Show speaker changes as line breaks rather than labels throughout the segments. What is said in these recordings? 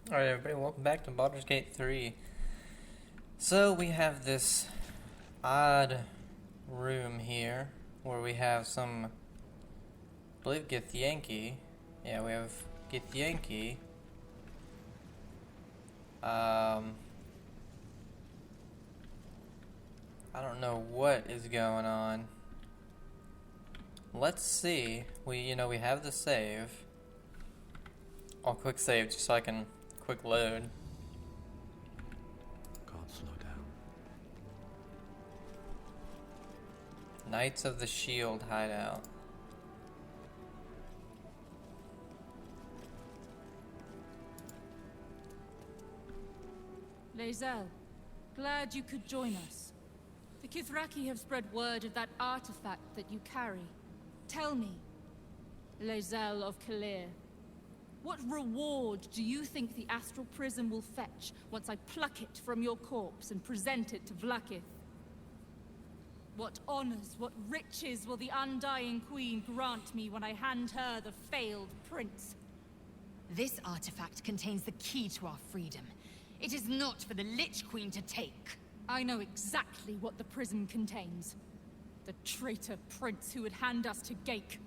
Alright, everybody, welcome back to Baldur's Gate 3. So, we have this odd room here where we have some, I believe, Githyanki. Yeah, we have Githyanki. I don't know what is going on. Let's see. We have the save. I'll quick save just so I can quick load.
Can't slow down.
Knights of the Shield hideout.
Lae'zel, glad you could join us. The Kithraki have spread word of that artifact that you carry. Tell me, Lae'zel of Kalir, what reward do you think the Astral Prism will fetch once I pluck it from your corpse and present it to Vlaakith? What honors, what riches will the Undying Queen grant me when I hand her the failed prince?
This artifact contains the key to our freedom. It is not for the Lich Queen to take.
I know exactly what the prism contains. The traitor prince who would hand us to Gake.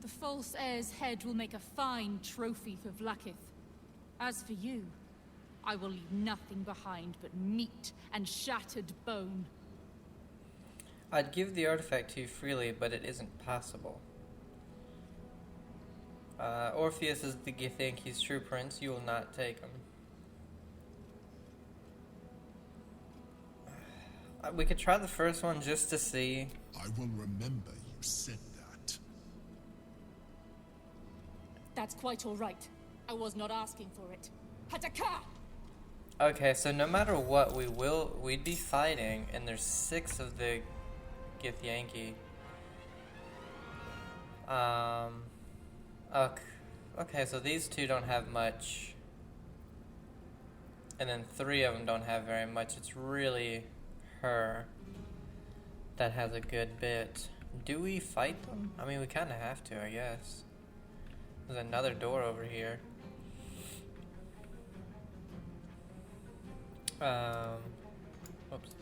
The false heir's head will make a fine trophy for Vlaakith. As for you, I will leave nothing behind but meat and shattered bone.
I'd give the artifact to you freely, but it isn't possible. Orpheus is the Githyanki's true prince. You will not take him. We could try the first one just to see.
I will remember you said that.
That's quite all right. I was not asking for it. Hataka!
Okay, so no matter what, we'd be fighting, and there's 6 of the Githyanki. Okay, so these 2 don't have much, and then 3 of them don't have very much. It's really her that has a good bit. Do we fight them? I mean, we kind of have to, I guess. There's another door over here. Oops.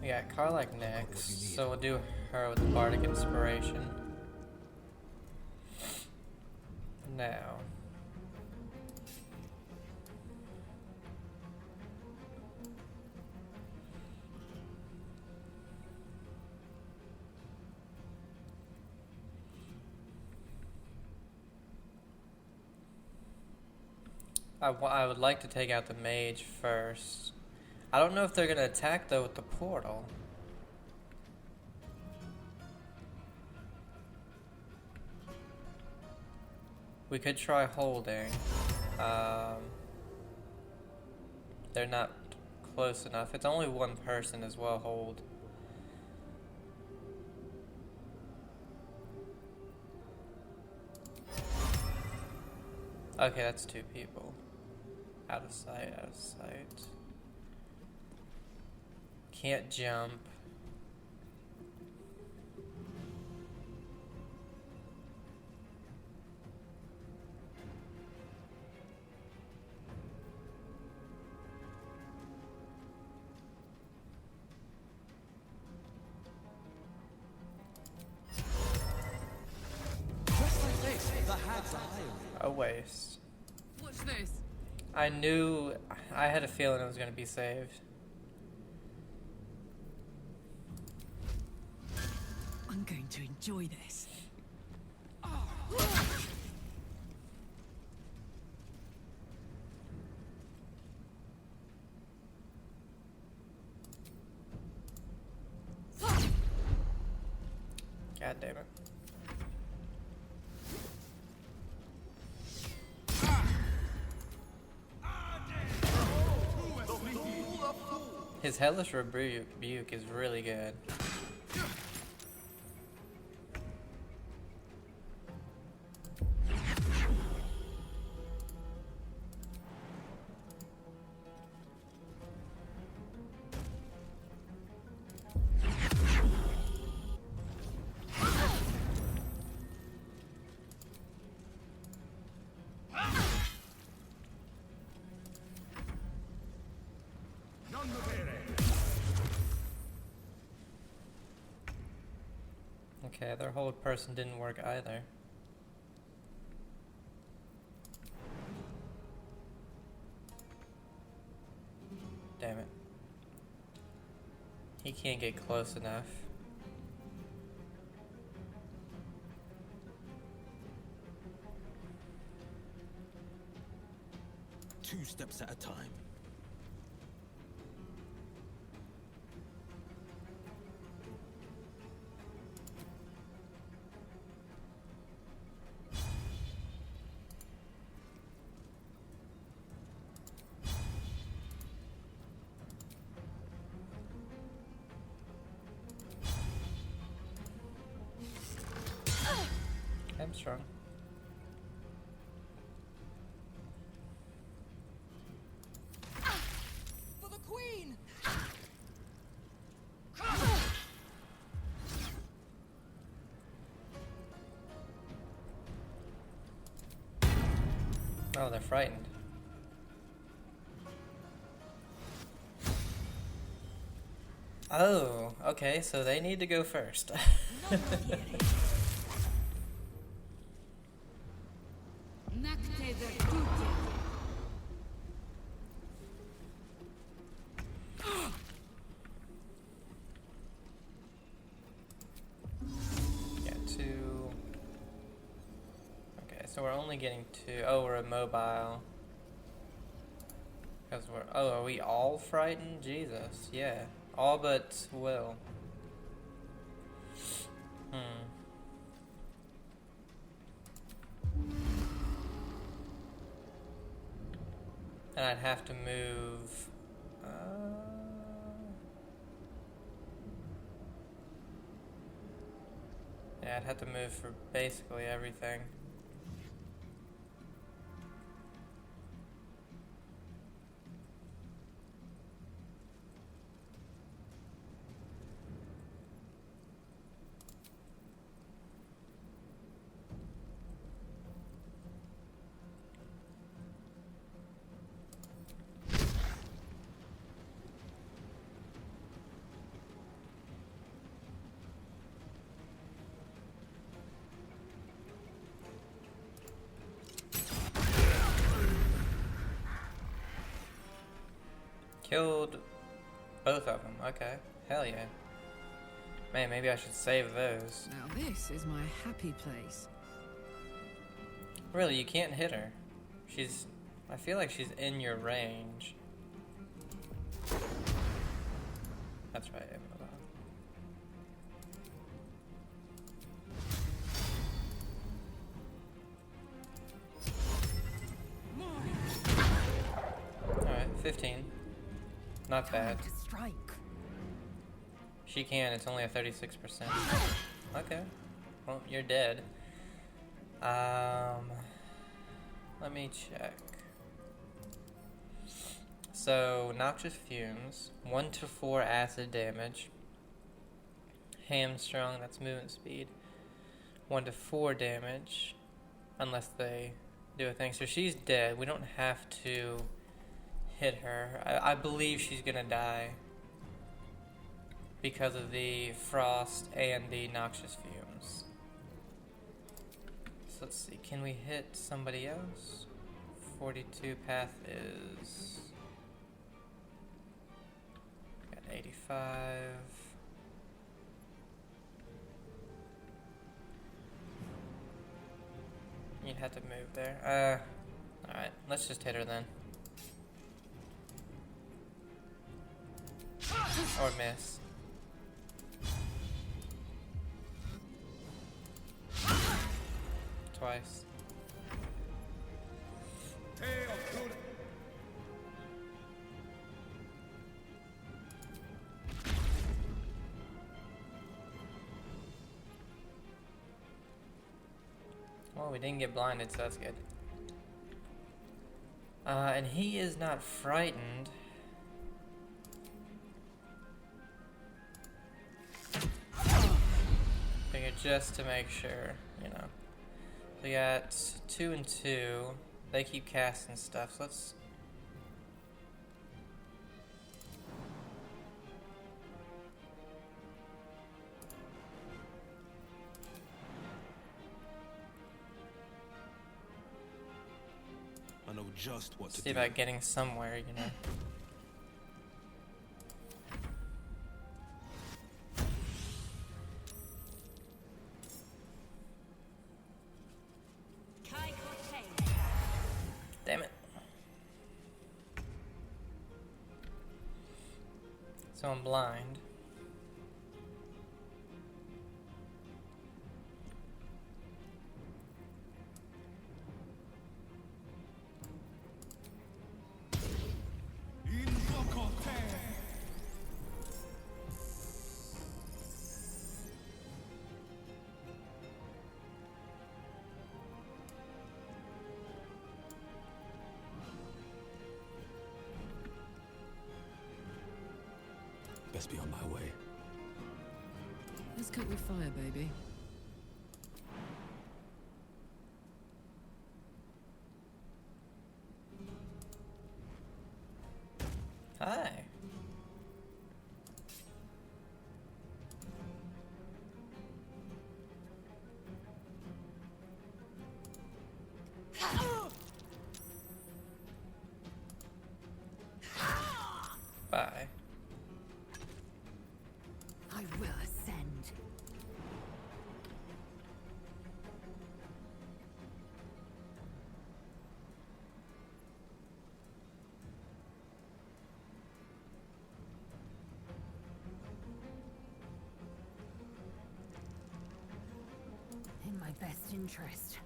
We got Karlach next, so we'll do her with the Bardic Inspiration. Now. I would like to take out the mage first. I don't know if they're gonna attack though with the portal. We could try holding. They're not close enough. It's only one person as well. Hold. Okay, that's 2 people. Out of sight, out of sight. Can't jump. A waste.
What's this?
I had a feeling it was gonna be saved.
I'm going to enjoy this.
God damn it. His Hellish Rebuke is really good. Okay, their hold person didn't work either. Damn it. He can't get close enough.
Two steps at a time.
I'm strong.
For the Queen!
Oh, they're frightened. Oh, okay, so they need to go first. Got two. Okay, so we're only getting two. Oh, we're immobile. Because we're. Oh, are we all frightened? Jesus, yeah. All but Will. And I'd have to move. Yeah, I'd have to move for basically everything. Killed both of them. Okay. Hell yeah. Man, maybe I should save those.
Now this is my happy place.
Really, you can't hit her. She's... I feel like she's in your range. That's right, immobile. Alright, 15. Not bad.
To strike.
She can, it's only a 36%. Okay. Well, you're dead. Let me check. So, noxious fumes, 1 to 4 acid damage. Hamstrung, that's movement speed. 1 to 4 damage, unless they do a thing. So she's dead. We don't have to hit her. I believe she's gonna die because of the frost and the noxious fumes. So let's see, can we hit somebody else? 42 path is... Got 85. You'd have to move there. Alright, let's just hit her then. Or miss. Twice. Well, we didn't get blinded, so that's good. And he is not frightened. Figured just to make sure, you know. We got 2 and 2. They keep casting stuff, so let's...
just what to
See
do.
about getting somewhere, you know. Damn it. So I'm blind.
Best be on my way.
Let's cook with fire, baby.
Hi. Bye.
I will ascend. In my best interest.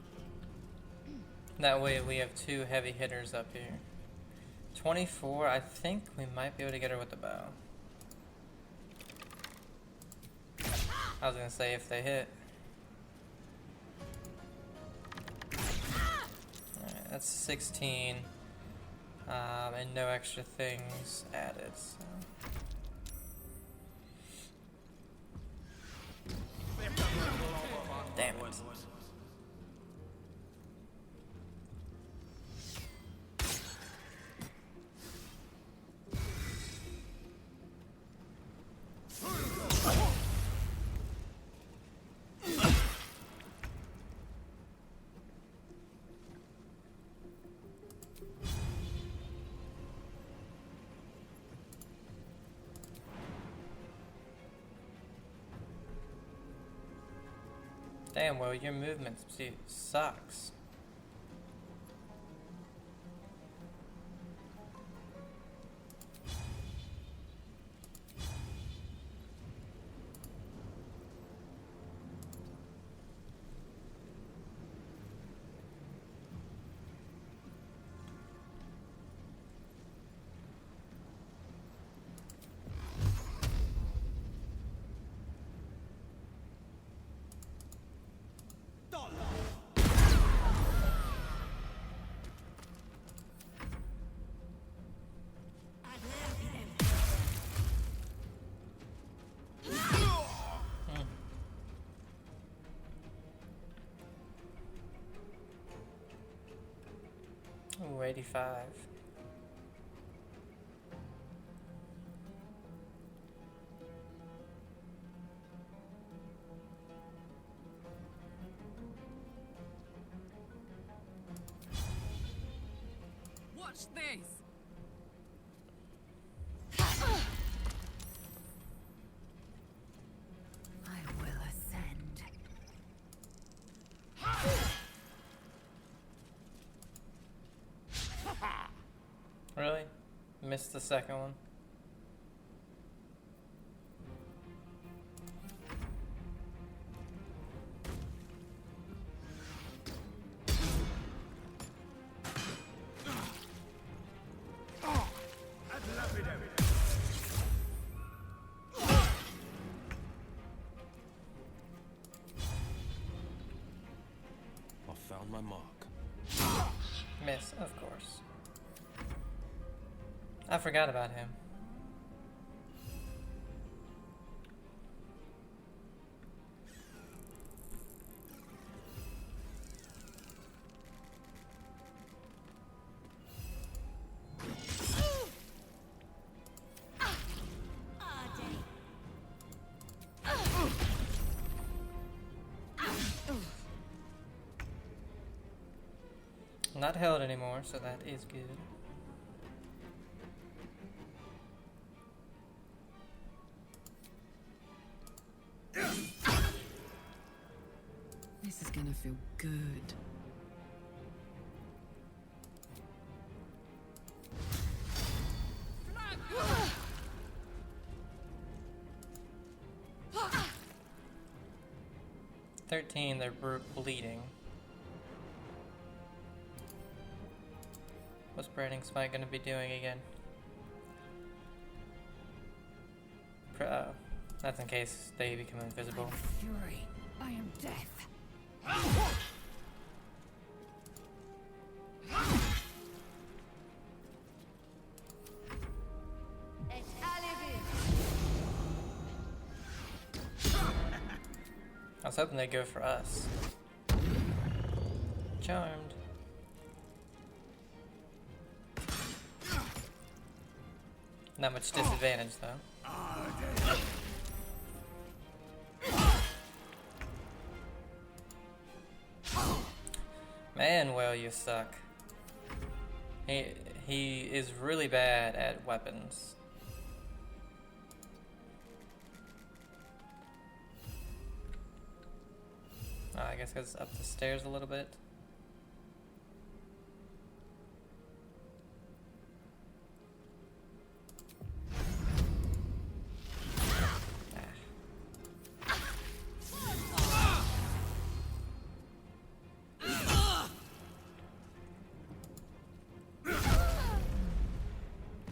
That way we have two heavy hitters up here. 24, I think we might be able to get her with the bow. I was gonna say if they hit. Alright, that's 16. And no extra things added, so. Damn it. Damn, well, your movement speed sucks. Ooh, 85.
Watch this!
I will ascend.
Really? Missed the second one.
I found my mark.
Miss, of course. I forgot about him. not held anymore, so that is good.
This is gonna feel good.
They're bleeding. What's Branding Spike gonna be doing again? Oh, that's in case they become invisible.
Fury. I am death.
I was hoping they'd go for us. Charmed. Not much disadvantage though. Man, well, you suck. He is really bad at weapons. Oh, I guess it's up the stairs a little bit.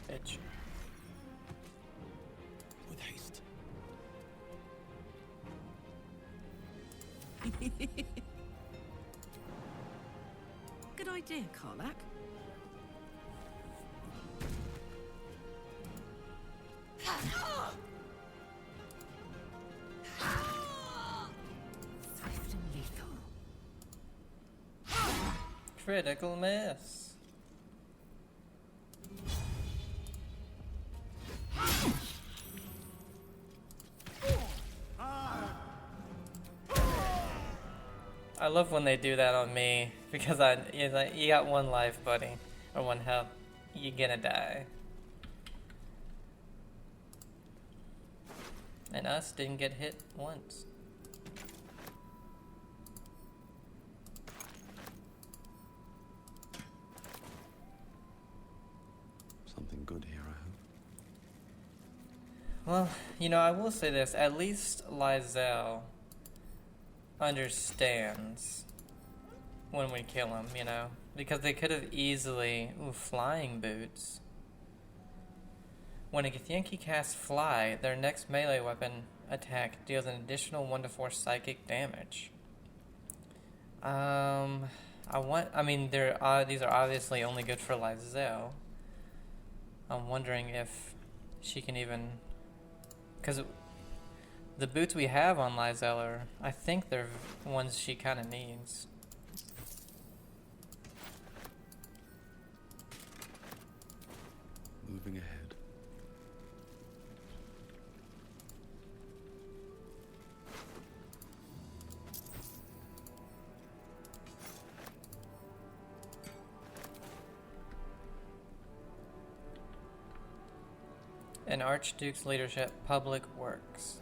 Bitch.
With haste.
Good idea, Karlak.
Swift and lethal.
Critical miss. I love when they do that on me because you got one life, buddy, or one health. You're gonna die. And us didn't get hit once.
Something good here, I hope.
Well, you know, I will say this. At least Lizelle understands when we kill him, you know? Because they could have easily... Ooh, flying boots. When a Githyanki casts Fly, their next melee weapon attack deals an additional 1 to 4 psychic damage. These are obviously only good for Lizelle. I'm wondering if she can even... Because the boots we have on Lizelle are... I think they're ones she kind of needs.
Moving ahead.
An Archduke's Leadership, Public Works.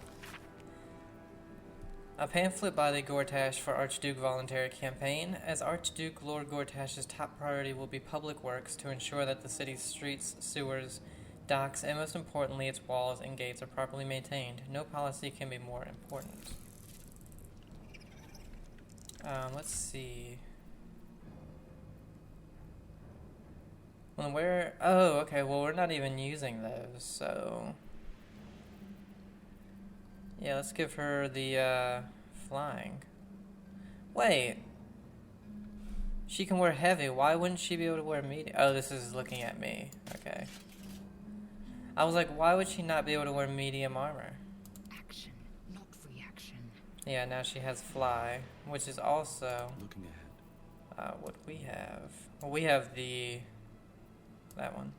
A pamphlet by the Gortash for Archduke Voluntary Campaign. As Archduke, Lord Gortash's top priority will be public works to ensure that the city's streets, sewers, docks, and most importantly its walls and gates are properly maintained. No policy can be more important. Let's see. Well, oh, okay, well, we're not even using those, so... Yeah, let's give her the, flying. Wait. She can wear heavy. Why wouldn't she be able to wear medium? Oh, this is looking at me. Okay. I was like, why would she not be able to wear medium armor?
Action, not reaction.
Yeah, now she has fly, which is also...
Looking ahead.
what we have. Well, we have that one.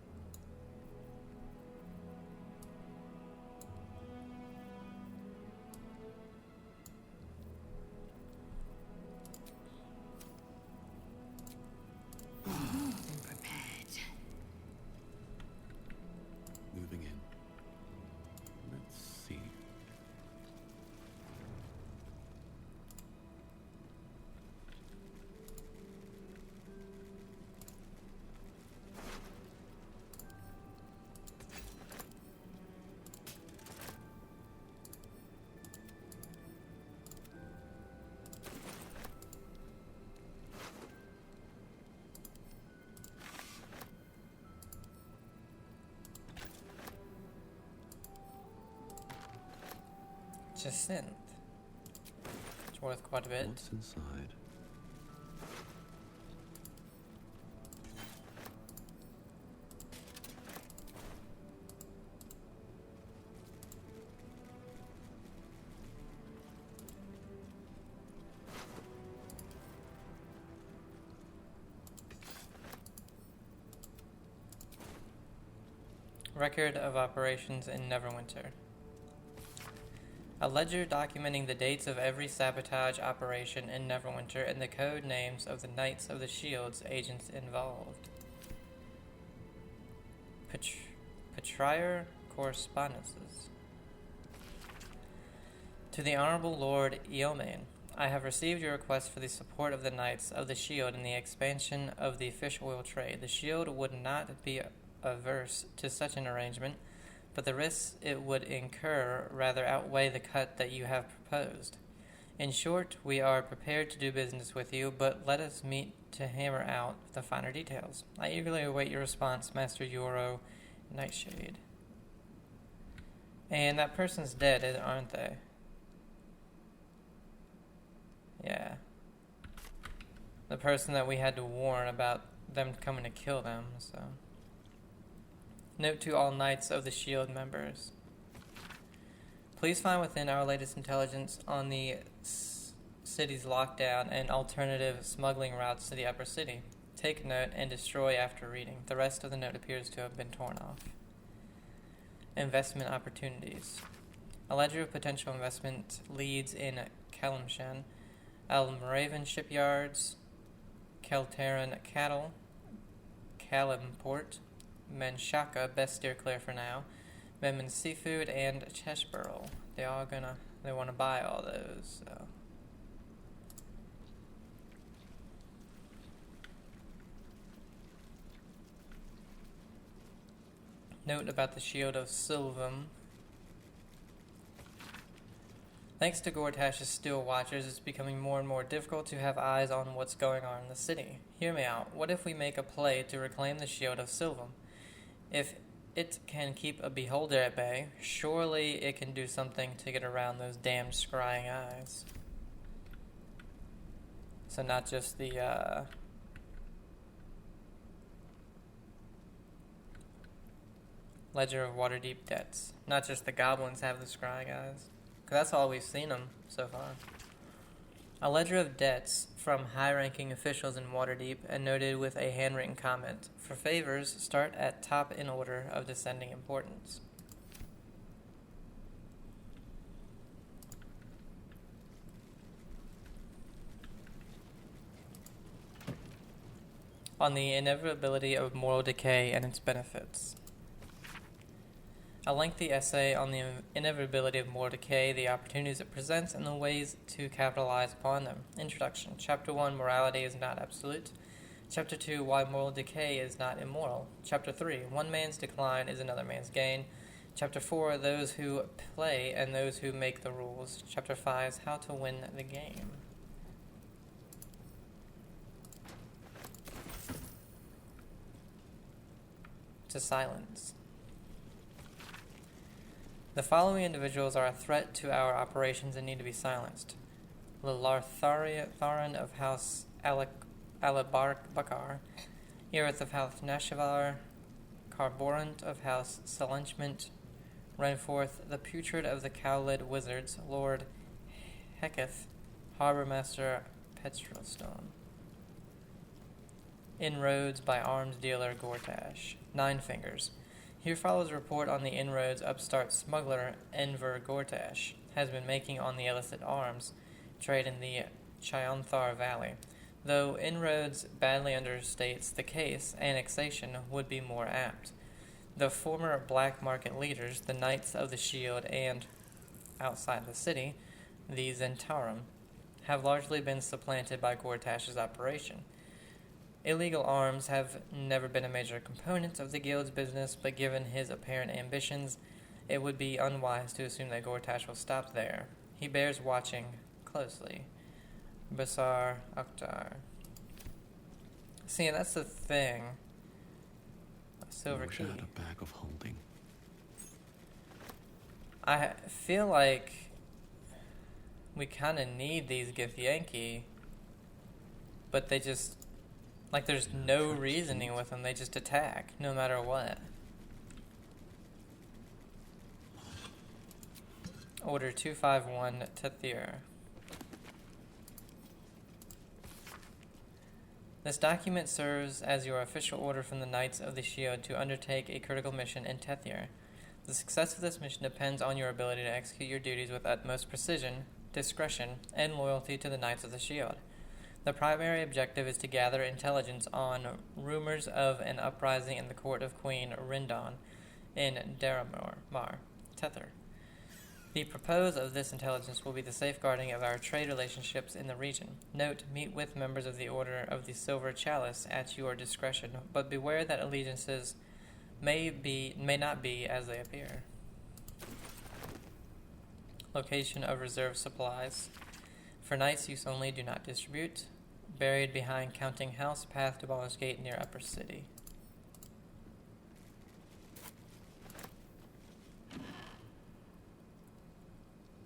Jacinth. It's worth quite a bit.
What's inside?
Record of operations in Neverwinter. A ledger documenting the dates of every sabotage operation in Neverwinter and the code names of the Knights of the Shield's agents involved. Patriar correspondences. To the Honorable Lord Eomain, I have received your request for the support of the Knights of the Shield in the expansion of the fish oil trade. The Shield would not be averse to such an arrangement, but the risks it would incur rather outweigh the cut that you have proposed. In short, we are prepared to do business with you, but let us meet to hammer out the finer details. I eagerly await your response, Master Yoro Nightshade. And that person's dead, aren't they? Yeah. The person that we had to warn about them coming to kill them, so... Note to all Knights of the Shield members. Please find within our latest intelligence on the city's lockdown and alternative smuggling routes to the upper city. Take note and destroy after reading. The rest of the note appears to have been torn off. Investment opportunities. A ledger of potential investment leads in Kalimshan, Almoraven shipyards, Keltaran cattle, Kalimport, Menshaka, best steer clear for now, Memon Seafood, and Cheshburl. They want to buy all those, so. Note about the Shield of Sylvam. Thanks to Gortash's Steel Watchers, it's becoming more and more difficult to have eyes on what's going on in the city. Hear me out. What if we make a play to reclaim the Shield of Sylvam? If it can keep a beholder at bay, surely it can do something to get around those damned scrying eyes. So not just the, Ledger of Waterdeep Debts. Not just the goblins have the scrying eyes. Because that's all we've seen them so far. A ledger of debts from high-ranking officials in Waterdeep and noted with a handwritten comment. For favors, start at top in order of descending importance. On the inevitability of moral decay and its benefits. A lengthy essay on the inevitability of moral decay, the opportunities it presents, and the ways to capitalize upon them. Introduction. Chapter 1, Morality is not absolute. Chapter 2, Why moral decay is not immoral. Chapter 3, One man's decline is another man's gain. Chapter 4, Those who play and those who make the rules. Chapter 5, How to win the game. To silence. The following individuals are a threat to our operations and need to be silenced. Lilartharan of House Alabakar, Erith of House Nashavar, Carborant of House Salenchment, Renforth, the Putrid of the Cowlid Wizards, Lord Heketh, Harbor Master Petrostone. Inroads by Arms Dealer Gortash. Nine Fingers. Here follows a report on the inroads upstart smuggler Enver Gortash has been making on the illicit arms trade in the Chionthar Valley. Though inroads badly understates the case, annexation would be more apt. The former black market leaders, the Knights of the Shield and, outside the city, the Zentarum, have largely been supplanted by Gortash's operation. Illegal arms have never been a major component of the guild's business, but given his apparent ambitions, it would be unwise to assume that Gortash will stop there. He bears watching closely. Basar Akhtar. See, and that's the thing. A silver key.
I had a bag of holding.
I feel like we kind of need these Githyanki, but they just, like, there's no reasoning with them. They just attack, no matter what. Order 251 Tethir. This document serves as your official order from the Knights of the Shield to undertake a critical mission in Tethir. The success of this mission depends on your ability to execute your duties with utmost precision, discretion, and loyalty to the Knights of the Shield. The primary objective is to gather intelligence on rumors of an uprising in the court of Queen Rindon in Daramar, Tethir. The purpose of this intelligence will be the safeguarding of our trade relationships in the region. Note, meet with members of the Order of the Silver Chalice at your discretion, but beware that allegiances may not be as they appear. Location of reserve supplies. For knights use only, do not distribute. Buried behind Counting House, path to Baldur's Gate near Upper City.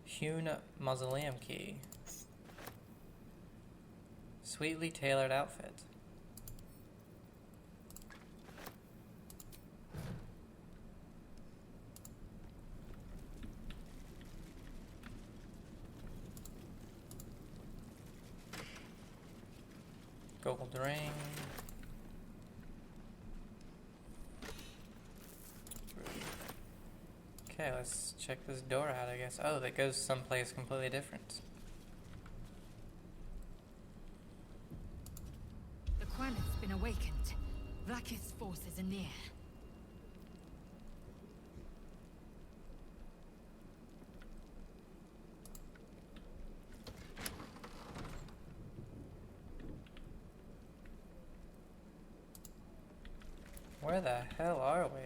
Hewn Mausoleum Key. Sweetly tailored outfit. Gold ring. Okay, let's check this door out, I guess. Oh, that goes someplace completely different.
The Quaneth's been awakened. Vlaakith's forces are near.
Where the hell are we?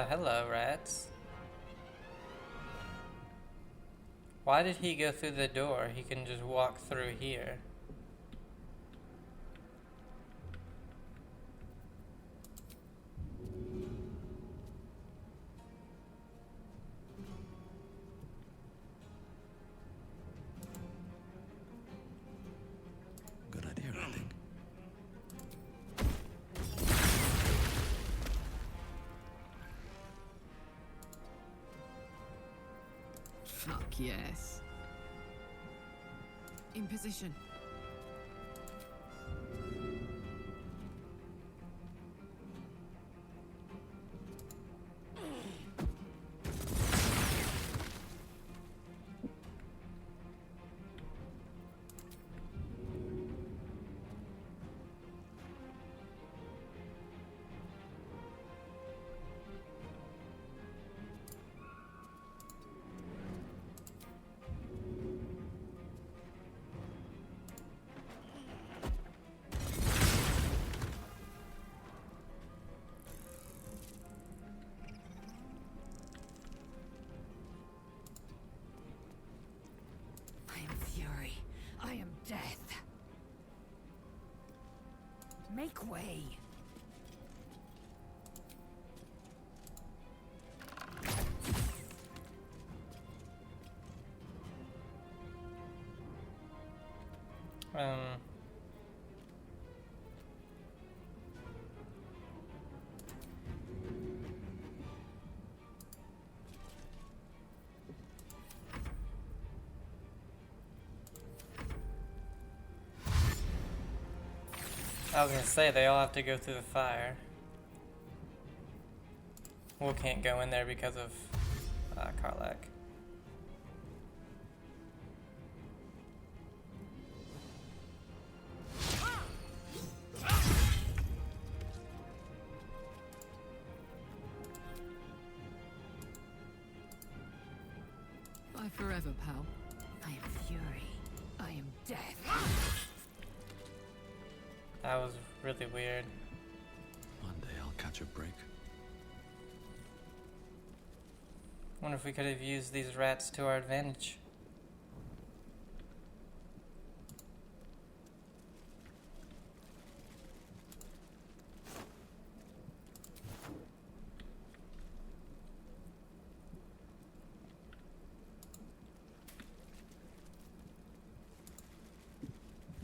Hello, rats. Why did he go through the door? He can just walk through here.
Good idea, I think.
Fuck yes. In position.
I am fury. I am death. Make way.
I was gonna say, they all have to go through the fire. We can't go in there because of Karlach.
Bye forever, pal.
I am fury. I am death.
That was really weird.
One day I'll catch a break.
Wonder if we could have used these rats to our advantage.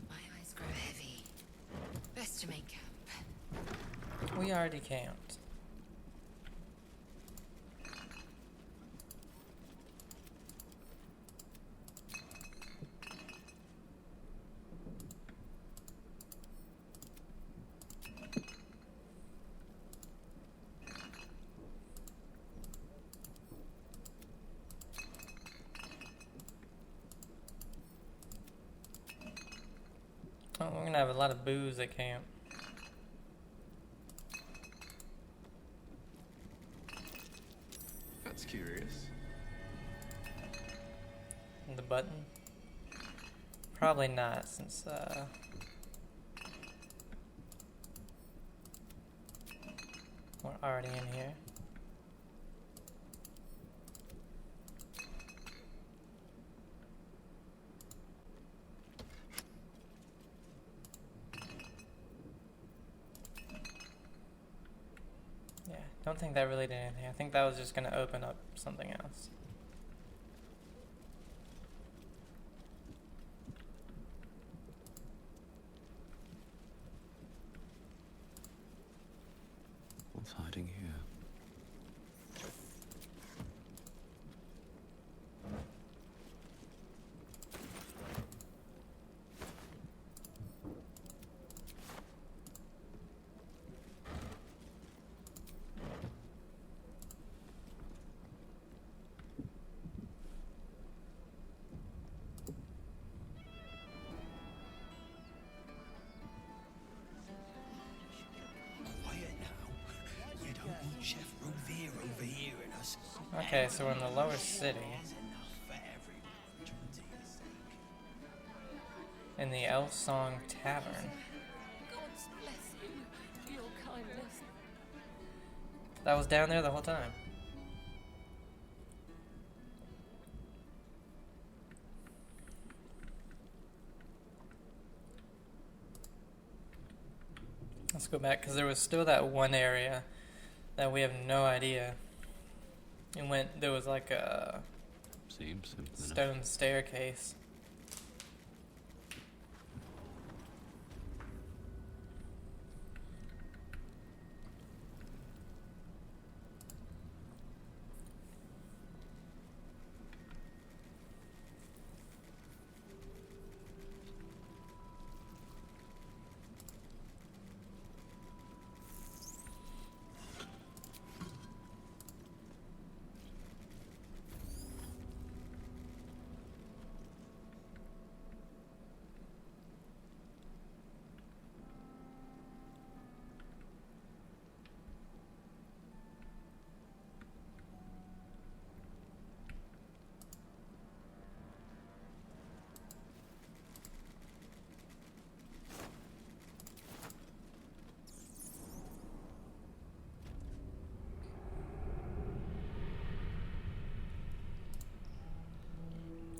My eyes grow heavy. Best to make camp.
We already camped. Oh, we're gonna have a lot of booze at camp.
That's curious.
And the button? Probably not, since we're already in here. Yeah, don't think that really did anything. I think that was just gonna open up something else.
What's hiding here?
Quiet now. You don't need Chef Rovere overhearing us.
Okay, so we're in the lower city,
There's enough for everyone, Jonty's sake.
in the Elf Song Tavern.
God's blessing for your kindness.
That was down there the whole time. Let's go back, because there was still that one area that we have no idea. There was like a
Seems simple enough.
stone staircase.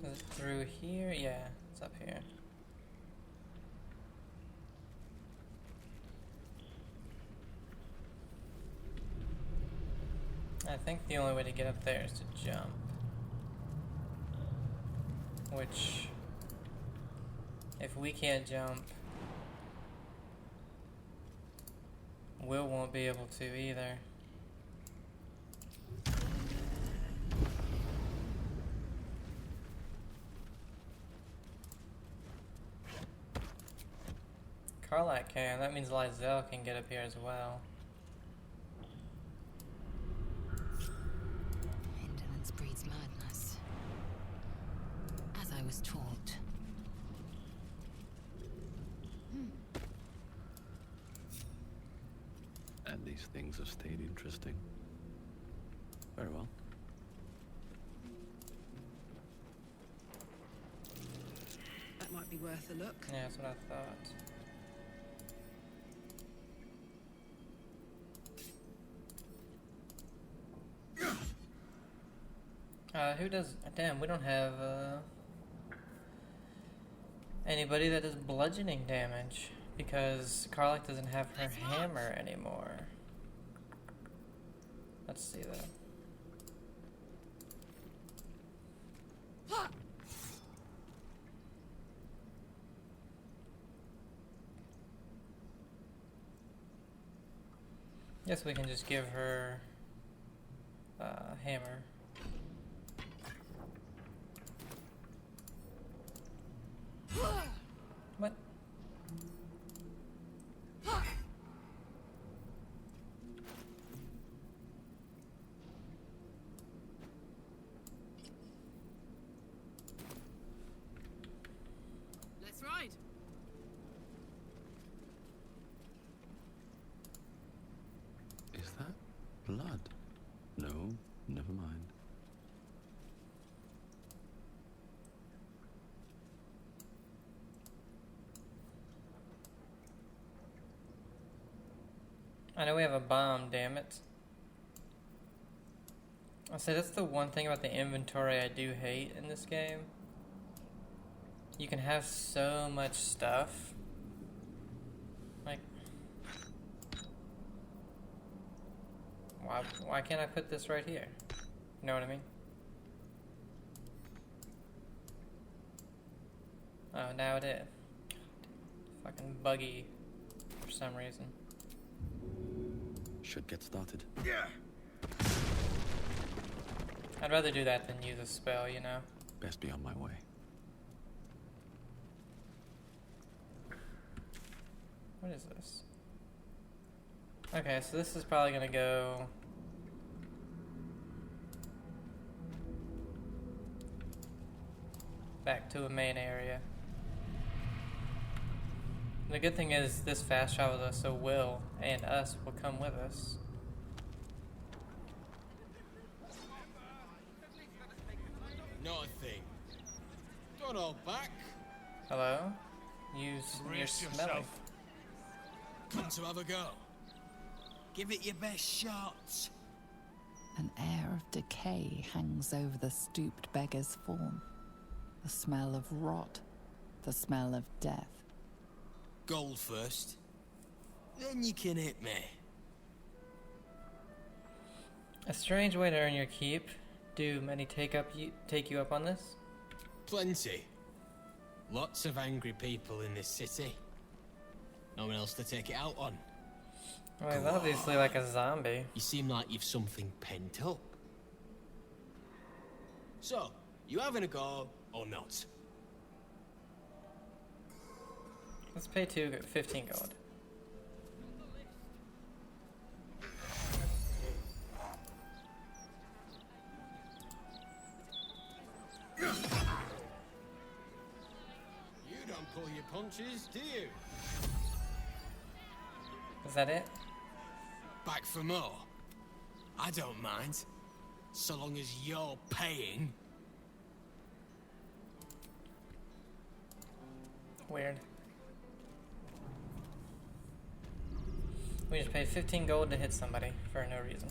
Is it through here? Yeah, it's up here. I think the only way to get up there is to jump. Which, if we can't jump, Will won't be able to either. Carlac can. That means Lizelle can get up here as well.
Indolence breeds madness. As I was taught.
And these things have stayed interesting. Very well.
That might be worth a look.
Yeah, that's what I thought. who does... Damn, we don't have, anybody that does bludgeoning damage. Because Karlach doesn't have her hammer anymore. Let's see that. Guess we can just give her hammer. What?
Let's ride.
Is that blood? No, never mind.
I know we have a bomb, damn it. I say that's the one thing about the inventory I do hate in this game. You can have so much stuff. Like, why can't I put this right here? You know what I mean? Oh, now it is. Fucking buggy for some reason.
Should get started.
I'd rather do that than use a spell, you know?
Best be on my way.
What is this? Okay, so this is probably gonna go... back to a main area. The good thing is this fast travels us, so Will and us will come with us.
Not a thing. Don't hold back.
Hello? You're smelly.
Come to have a go. Give it your best shot.
An air of decay hangs over the stooped beggar's form. The smell of rot, the smell of death.
Gold first. Then you can hit me.
A strange way to earn your keep. Do many take you up on this?
Plenty. Lots of angry people in this city. No one else to take it out on.
Well, he's obviously like a zombie.
You seem like you've something pent up. So, you having a go or not?
Let's pay 15 gold.
You don't pull your punches, do you?
Is that it?
Back for more? I don't mind. So long as you're paying.
Weird. We just paid 15 gold to hit somebody for no reason.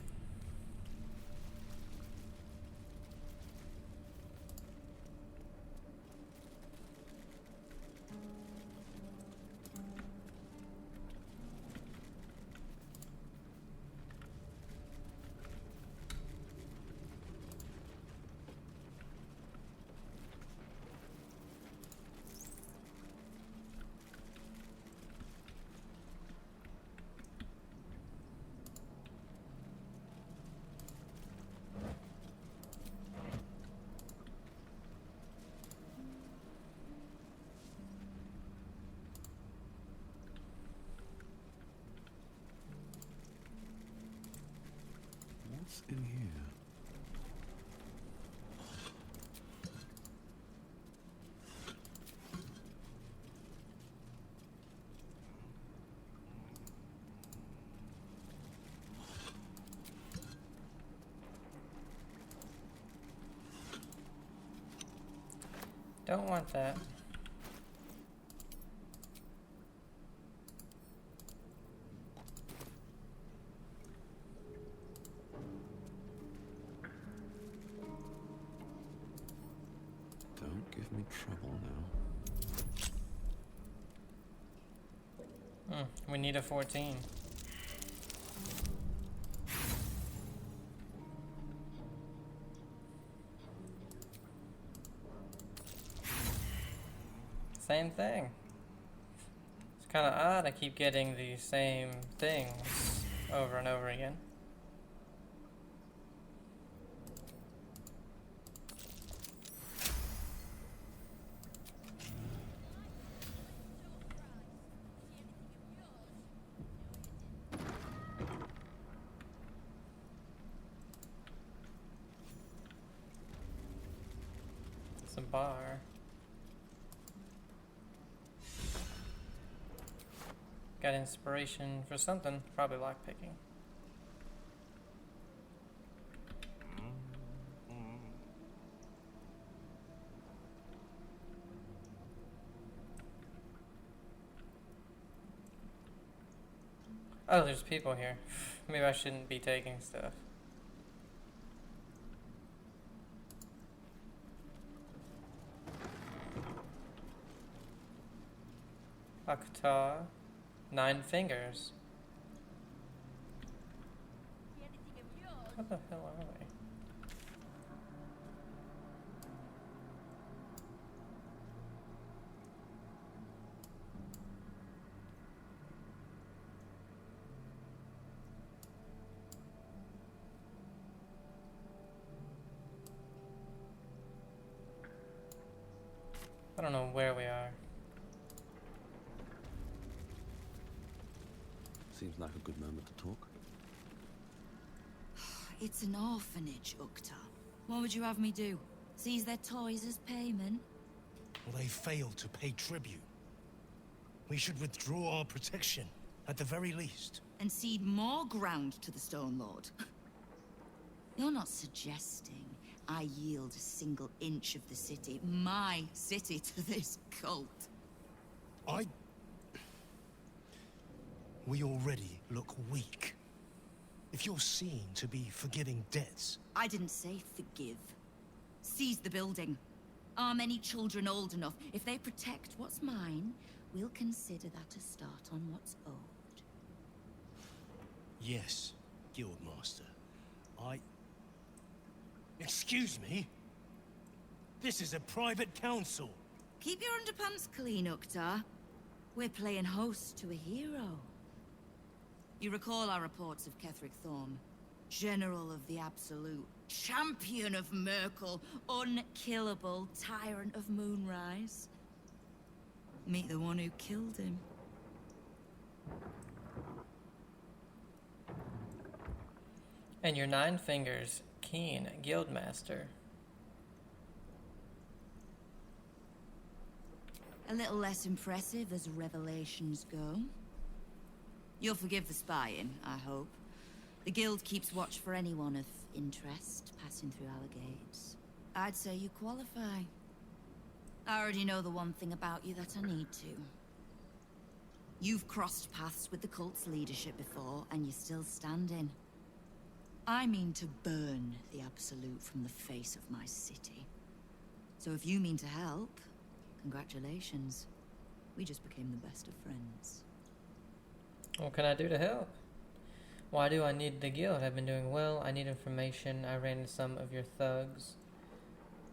What's in here?
Don't want that.
Don't give me trouble now.
We need a 14. Same thing. It's kind of odd I keep getting the same things over and over again. It's a bar. Got inspiration for something, probably lockpicking. Oh, there's people here. Maybe I shouldn't be taking stuff. Akta. 9 fingers. What the hell are they? I don't know where we are.
Seems like a good moment to talk.
It's an orphanage, Ukta. What would you have me do? Seize their toys as payment?
Well, they failed to pay tribute. We should withdraw our protection, at the very least.
And cede more ground to the Stone Lord? You're not suggesting I yield a single inch of the city, my city, to this cult?
We already look weak. If you're seen to be forgiving debts...
I didn't say forgive. Seize the building. Arm any children old enough. If they protect what's mine, we'll consider that a start on what's owed.
Yes, Guildmaster. Excuse me? This is a private council.
Keep your underpants clean, Uktar. We're playing host to a hero. You recall our reports of Ketheric Thorm, General of the Absolute, Champion of Merkel, unkillable Tyrant of Moonrise. Meet the one who killed him.
And your 9 fingers, keen Guildmaster.
A little less impressive as revelations go. You'll forgive the spying, I hope. The Guild keeps watch for anyone of interest passing through our gates. I'd say you qualify. I already know the one thing about you that I need to. You've crossed paths with the cult's leadership before, and you're still standing. I mean to burn the Absolute from the face of my city. So if you mean to help, congratulations. We just became the best of friends.
What can I do to help? Why do I need the guild? I've been doing well. I need information. I ran into some of your thugs.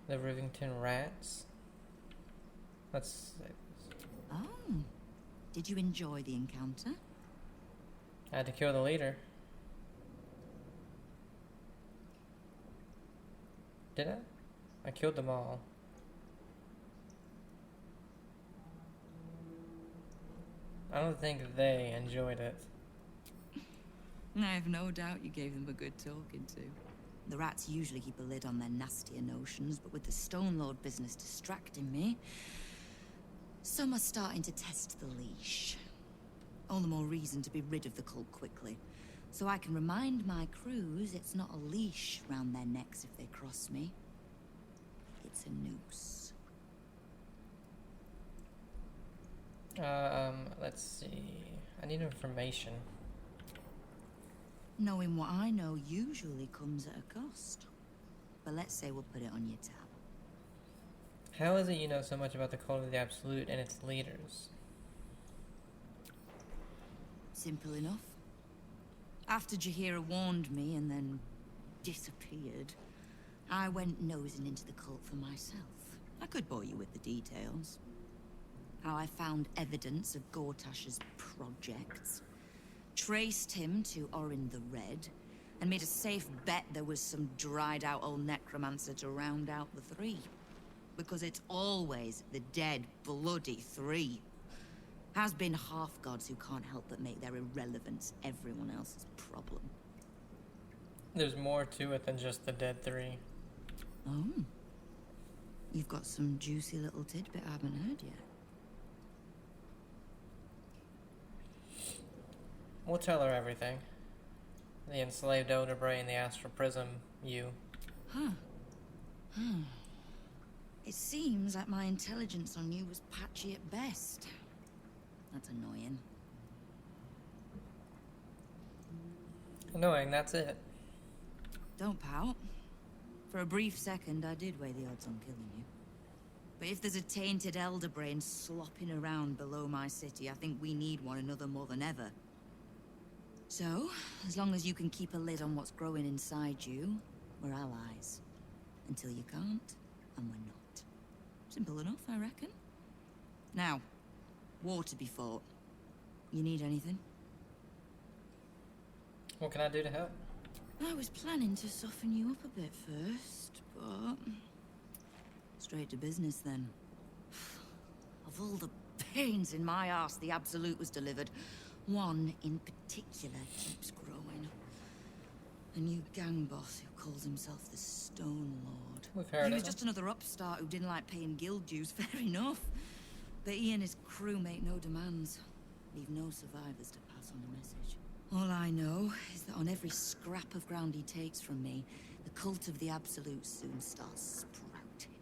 The Rivington Rats. Let's...
Oh. Did you enjoy the encounter?
I had to kill the leader. Did I? I killed them all. I don't think they enjoyed it.
I have no doubt you gave them a good talking to. The rats usually keep a lid on their nastier notions, but with the Stone Lord business distracting me, some are starting to test the leash. All the more reason to be rid of the cult quickly, so I can remind my crews it's not a leash round their necks if they cross me. It's a noose.
Let's see. I need information.
Knowing what I know usually comes at a cost. But let's say we'll put it on your tab.
How is it you know so much about the cult of the Absolute and its leaders?
Simple enough. After Jaheira warned me and then disappeared, I went nosing into the cult for myself. I could bore you with the details. How I found evidence of Gortash's projects, traced him to Orin the Red, and made a safe bet there was some dried-out old necromancer to round out the three. Because it's always the dead, bloody three. Has been half-gods who can't help but make their irrelevance everyone else's problem.
There's more to it than just the dead three.
Oh. You've got some juicy little tidbit I haven't heard yet.
We'll tell her everything. The enslaved elder brain, the astral prism, you.
Huh. It seems like my intelligence on you was patchy at best. That's annoying.
Annoying, that's it.
Don't pout. For a brief second, I did weigh the odds on killing you. But if there's a tainted elder brain slopping around below my city, I think we need one another more than ever. So, as long as you can keep a lid on what's growing inside you, we're allies. Until you can't, and we're not. Simple enough, I reckon. Now, war to be fought. You need anything?
What can I do to help?
I was planning to soften you up a bit first, but... straight to business then. Of all the pains in my arse the Absolute was delivered, one in particular keeps growing. A new gang boss who calls himself the Stone Lord.
We've heard
He was
of
just
him.
another upstart who didn't like paying guild dues, fair enough. But he and his crew make no demands. Leave no survivors to pass on the message. All I know is that on every scrap of ground he takes from me, the cult of the Absolute soon starts sprouting.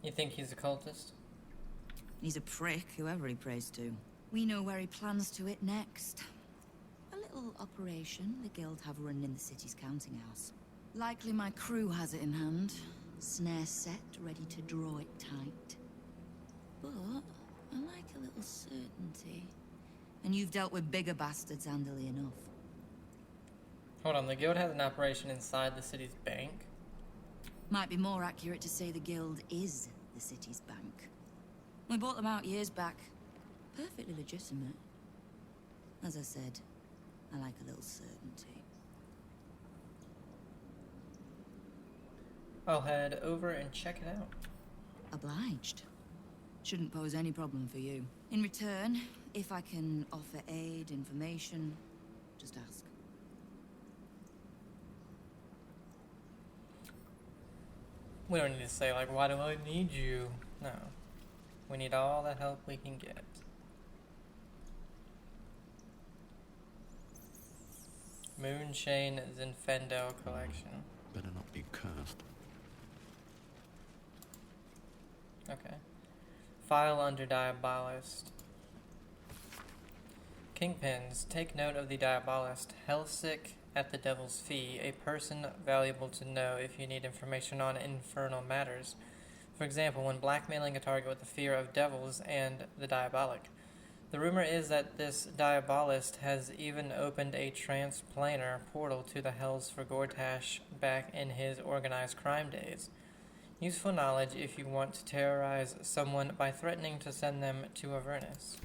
You think he's a cultist?
He's a prick, whoever he prays to. We know where he plans to hit next. A little operation the guild have run in the city's counting house. Likely my crew has it in hand. Snare set, ready to draw it tight. But I like a little certainty. And you've dealt with bigger bastards handily enough.
Hold on, the guild has an operation inside the city's bank?
Might be more accurate to say the guild is the city's bank. We bought them out years back. Perfectly legitimate. As I said, I like a little certainty.
I'll head over and check it out.
Obliged. Shouldn't pose any problem for you. In return, if I can offer aid, information, just ask.
We don't need to say, like, why do I need you? No. We need all the help we can get. Moonshane Zinfandel collection.
Better not be cursed.
Okay. File under Diabolist. Kingpins, take note of the Diabolist. Hellsick at the Devil's Fee, a person valuable to know if you need information on infernal matters. For example, when blackmailing a target with the fear of devils and the diabolic. The rumor is that this Diabolist has even opened a transplanar portal to the hells for Gortash back in his organized crime days. Useful knowledge if you want to terrorize someone by threatening to send them to Avernus.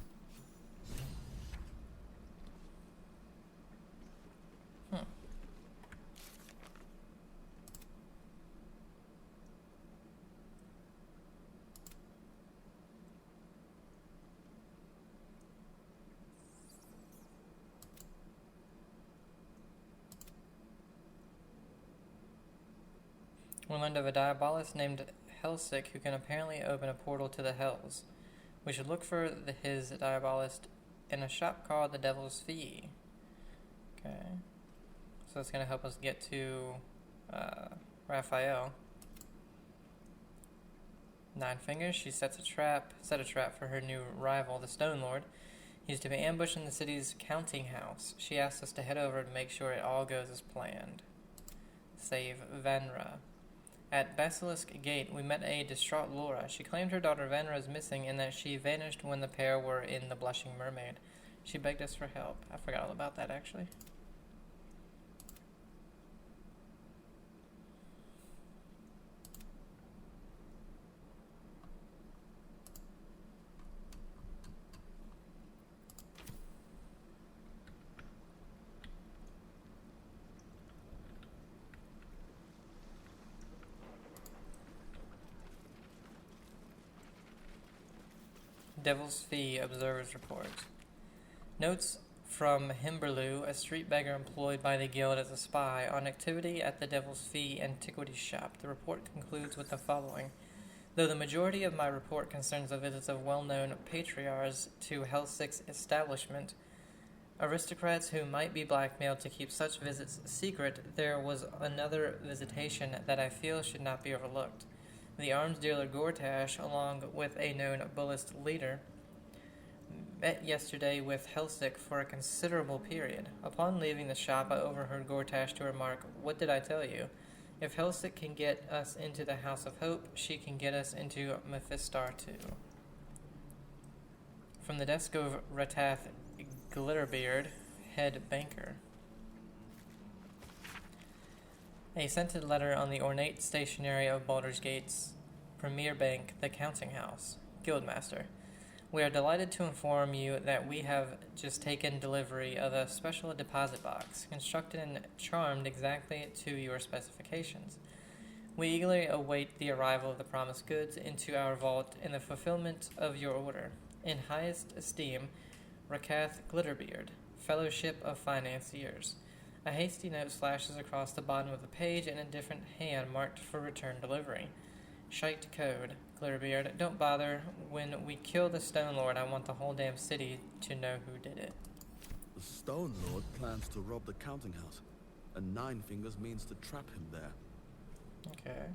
We learned of a Diabolist named Hellsick who can apparently open a portal to the Hells. We should look for his Diabolist in a shop called the Devil's Fee. Okay. So it's going to help us get to Raphael. Nine Fingers, she set a trap for her new rival, the Stone Lord. He's to be ambushed in the city's counting house. She asked us to head over to make sure it all goes as planned. Save Venra. At Basilisk Gate, we met a distraught Laura. She claimed her daughter Vanra is missing and that she vanished when the pair were in the Blushing Mermaid. She begged us for help. I forgot all about that, actually. Devil's Fee Observer's Report. Notes from Himberlew, a street beggar employed by the guild as a spy, on activity at the Devil's Fee Antiquities Shop. The report concludes with the following. Though the majority of my report concerns the visits of well-known patriarchs to Helsic's establishment, aristocrats who might be blackmailed to keep such visits secret, there was another visitation that I feel should not be overlooked. The arms dealer Gortash, along with a known bullist leader, met yesterday with Helsic for a considerable period. Upon leaving the shop, I overheard Gortash to remark, "What did I tell you? If Helsic can get us into the House of Hope, she can get us into Mephistar too." From the desk of Ratath Glitterbeard, head banker. A scented letter on the ornate stationery of Baldur's Gate's premier bank, the Counting House. Guildmaster. We are delighted to inform you that we have just taken delivery of a special deposit box, constructed and charmed exactly to your specifications. We eagerly await the arrival of the promised goods into our vault in the fulfillment of your order. In highest esteem, Rakath Glitterbeard, Fellowship of Financiers. A hasty note slashes across the bottom of the page in a different hand marked for return delivery. Shite code. Glitterbeard, don't bother. When we kill the Stone Lord, I want the whole damn city to know who did it.
The Stone Lord plans to rob the Counting House, and Nine Fingers means to trap him there.
Okay.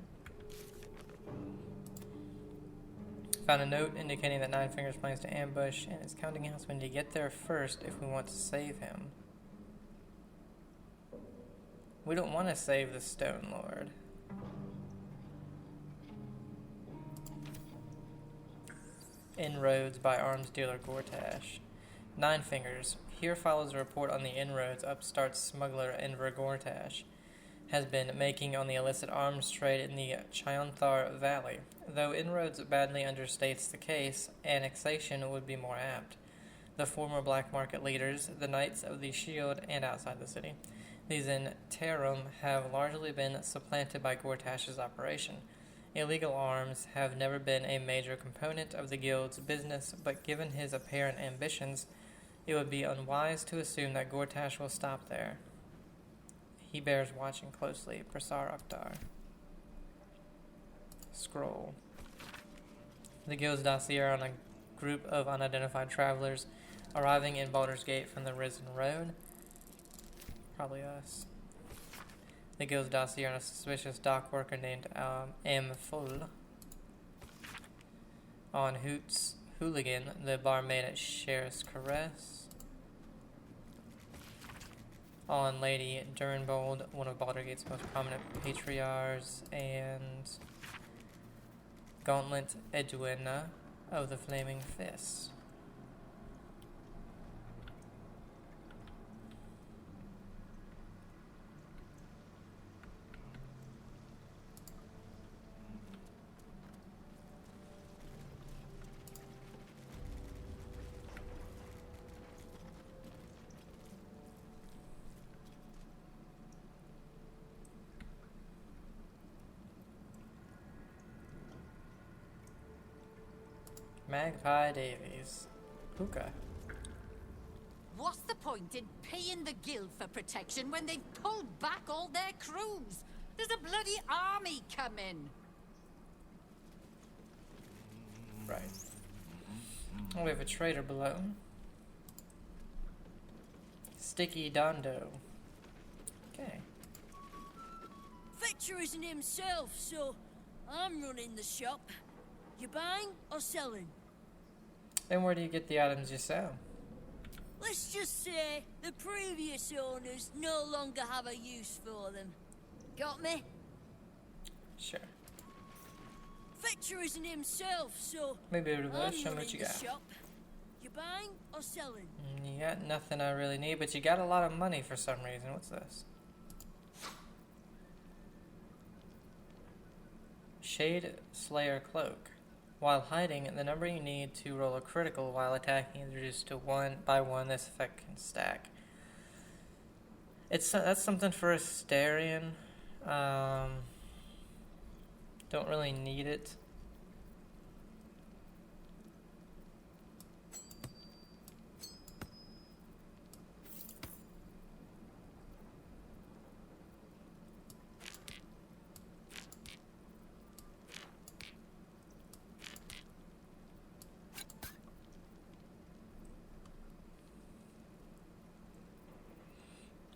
Found a note indicating that Nine Fingers plans to ambush in his Counting House. We need to get there first if we want to save him. We don't want to save the Stone Lord. Inroads by arms dealer Gortash. Nine Fingers. Here follows a report on the inroads upstart smuggler Enver Gortash has been making on the illicit arms trade in the Chionthar Valley. Though inroads badly understates the case, annexation would be more apt. The former black market leaders, the Knights of the Shield, and outside the city. These in Tarum have largely been supplanted by Gortash's operation. Illegal arms have never been a major component of the guild's business, but given his apparent ambitions, it would be unwise to assume that Gortash will stop there. He bears watching closely. Prasar Akhtar. Scroll. The guild's dossier on a group of unidentified travelers arriving in Baldur's Gate from the Risen Road. Probably us. The guild's dossier on a suspicious dock worker named M. Full. On Hoots Hooligan, the barmaid at Sheriff's Caress. On Lady Durnbold, one of Baldur's Gate's most prominent patriarchs, and Gauntlet Edwina of the Flaming Fist. Magpie Davies. Hookah.
What's the point in paying the guild for protection when they've pulled back all their crews? There's a bloody army coming.
Right. Oh, we have a traitor below. Sticky Dondo. Okay.
Victor isn't himself, so I'm running the shop. You buying or selling?
Then where do you get the items you sell?
Let's just say the previous owners no longer have a use for them. Got me?
Sure.
Fetcher isn't himself, so
Maybe it
I'm
was. Show me what
running
you
the
got.
shop. You buying or selling?
You got nothing I really need, but you got a lot of money for some reason. What's this? Shade Slayer Cloak. While hiding, the number you need to roll a critical while attacking is reduced to 1 by 1. This effect can stack. That's something for a Starion. Don't really need it.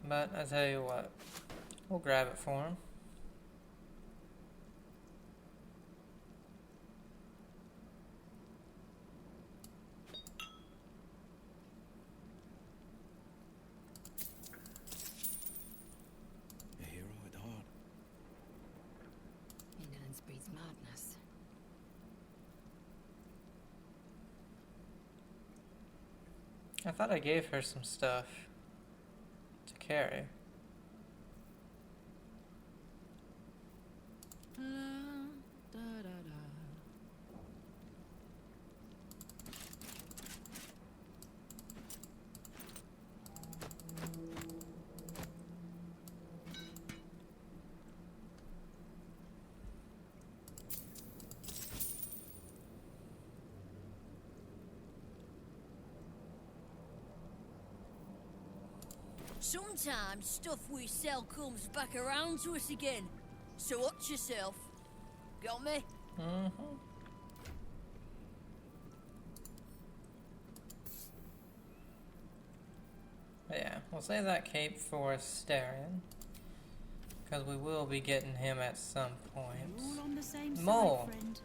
But I tell you what, we'll grab it for him.
A hero at heart.
Indolence breeds madness.
I thought I gave her some stuff to carry.
Sometimes stuff we sell comes back around to us again. So watch yourself. Got me?
Mm-hmm. But yeah, we'll save that cape for Starion, because we will be getting him at some point.
We're all on the same
Mole.
side, friend.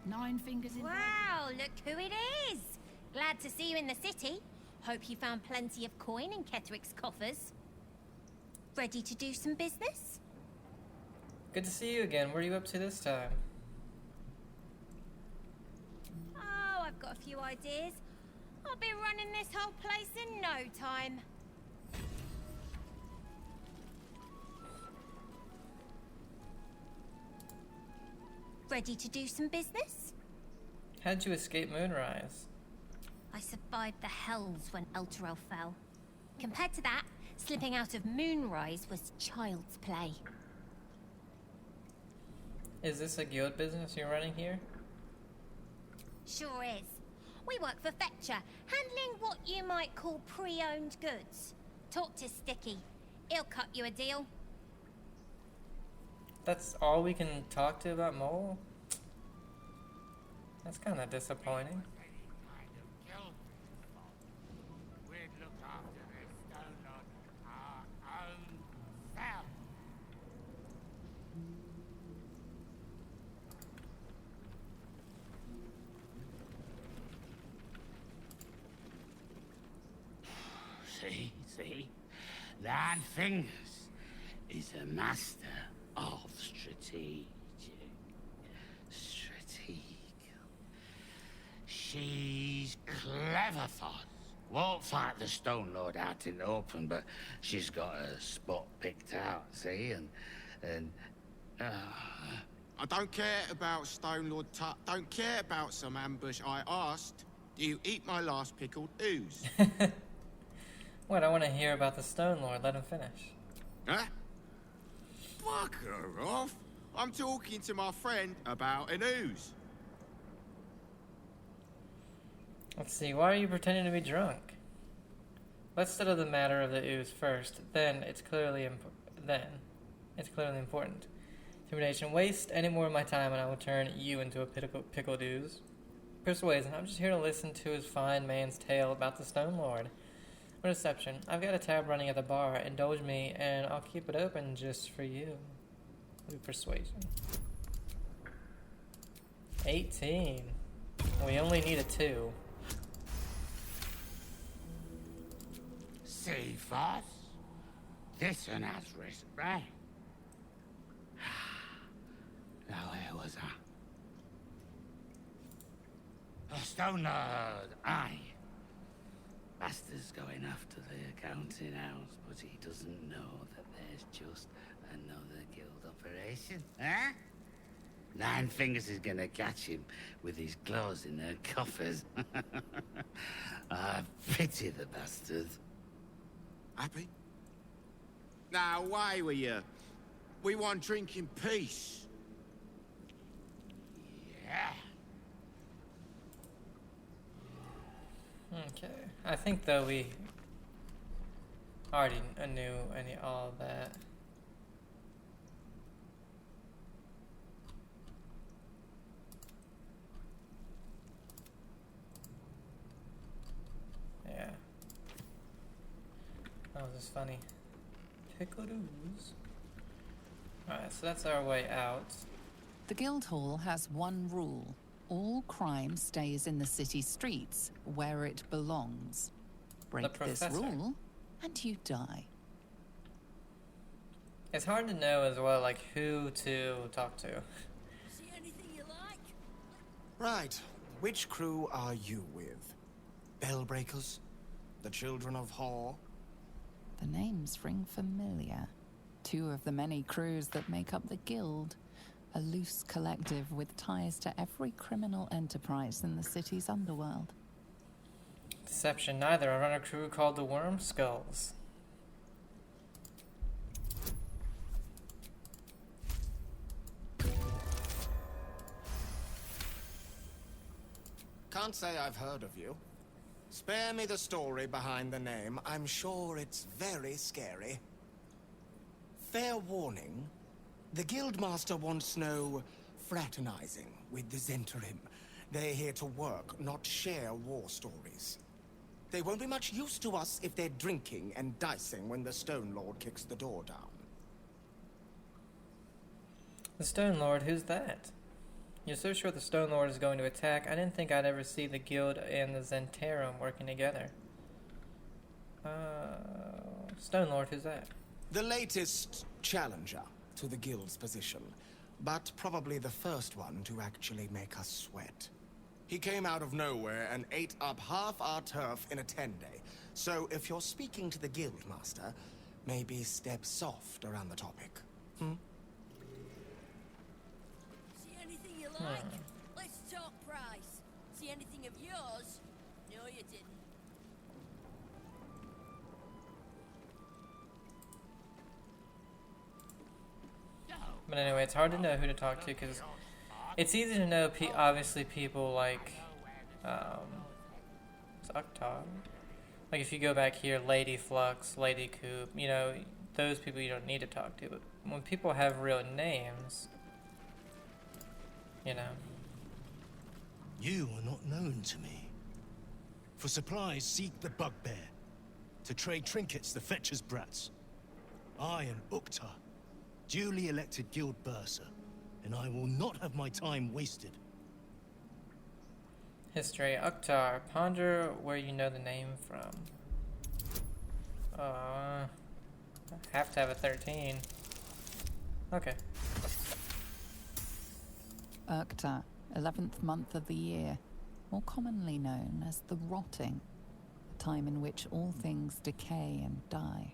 9 fingers in.
Wow, look who it is! Glad to see you in the city. Hope you found plenty of coin in Ketheric's coffers. Ready to do some business?
Good to see you again. What are you up to this time?
Oh, I've got a few ideas. I'll be running this whole place in no time. Ready to do some business?
How'd you escape Moonrise?
I survived the hells when Elturel fell. Compared to that, slipping out of Moonrise was child's play.
Is this a guild business you're running here?
Sure is. We work for Fetcher, handling what you might call pre-owned goods. Talk to Sticky. He'll cut you a deal.
That's all we can talk to about Mole? That's kind of disappointing.
See? Nine Fingers is a master of strategic. She's clever, thought. Won't fight the Stone Lord out in the open, but she's got a spot picked out, see?
I don't care about Stone Lord Tut. Don't care about some ambush. I asked, do you eat my last pickled ooze?
What, I want to hear about the Stone Lord. Let him finish.
Huh? Fuck her off. I'm talking to my friend about an ooze.
Let's see, why are you pretending to be drunk? Let's settle the matter of the ooze first. Then it's clearly important. Intimidation. Waste any more of my time and I will turn you into a pickled ooze. Persuasion. I'm just here to listen to his fine man's tale about the Stone Lord. Reception. I've got a tab running at the bar. Indulge me, and I'll keep it open just for you. Persuasion. 18. We only need a 2.
See, Foss? This one has respect. Balthazar. A Stone Lord, aye. Master's going after the accounting house, but he doesn't know that there's just another guild operation, huh? Nine Fingers is gonna catch him with his claws in her coffers. I pity the bastard.
Happy? Now, away with you. We want drink in peace.
Yeah.
Okay. I think though we already knew all of that. Yeah. That was just funny. Pickledoos. Alright, so that's our way out.
The Guildhall has one rule. All crime stays in the city streets, where it belongs. Break this rule, and you die.
It's hard to know as well, like, who to talk to.
See anything you like?
Right. Which crew are you with? Bellbreakers? The Children of Hor?
The names ring familiar. Two of the many crews that make up the Guild. A loose collective with ties to every criminal enterprise in the city's underworld.
Deception neither. I run a crew called the Worm Skulls.
Can't say I've heard of you. Spare me the story behind the name. I'm sure it's very scary. Fair warning, the Guildmaster wants no fraternizing with the Zentarim. They're here to work, not share war stories. They won't be much use to us if they're drinking and dicing when the Stone Lord kicks the door down.
The Stone Lord? Who's that? You're so sure the Stone Lord is going to attack? I didn't think I'd ever see the Guild and the Zentarim working together. Stone Lord, who's that?
The latest challenger to the Guild's position, but probably the first one to actually make us sweat. He came out of nowhere and ate up half our turf in a 10-day. So if you're speaking to the Guildmaster, maybe step soft around the topic. Hmm?
See anything you like? Let's talk price. See anything of yours? No, you didn't.
But anyway, it's hard to know who to talk to because it's easy to know, obviously, people like, Zoctar. Like, if you go back here, Lady Flux, Lady Coop, you know, those people you don't need to talk to. But when people have real names, you know.
You are not known to me. For supplies, seek the Bugbear. To trade trinkets, the Fetcher's Brats. I am Uktar, duly elected Guild Bursar, and I will not have my time wasted.
History. Uktar. Ponder where you know the name from. I have to have a 13. Okay.
Urkta, 11th month of the year, more commonly known as the Rotting, a time in which all things decay and die.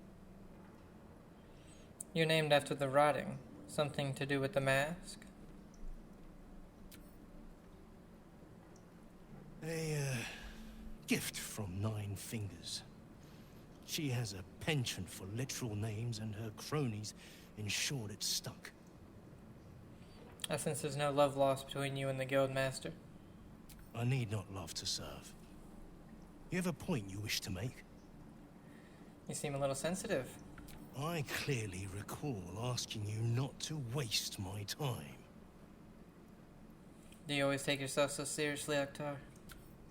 You're named after the Rotting. Something to do with the mask?
A gift from Nine Fingers. She has a penchant for literal names, and her cronies ensured it stuck.
I sense there's no love lost between you and the Guildmaster.
I need not love to serve. You have a point you wish to make?
You seem a little sensitive.
I clearly recall asking you not to waste my time.
Do you always take yourself so seriously, Uktar?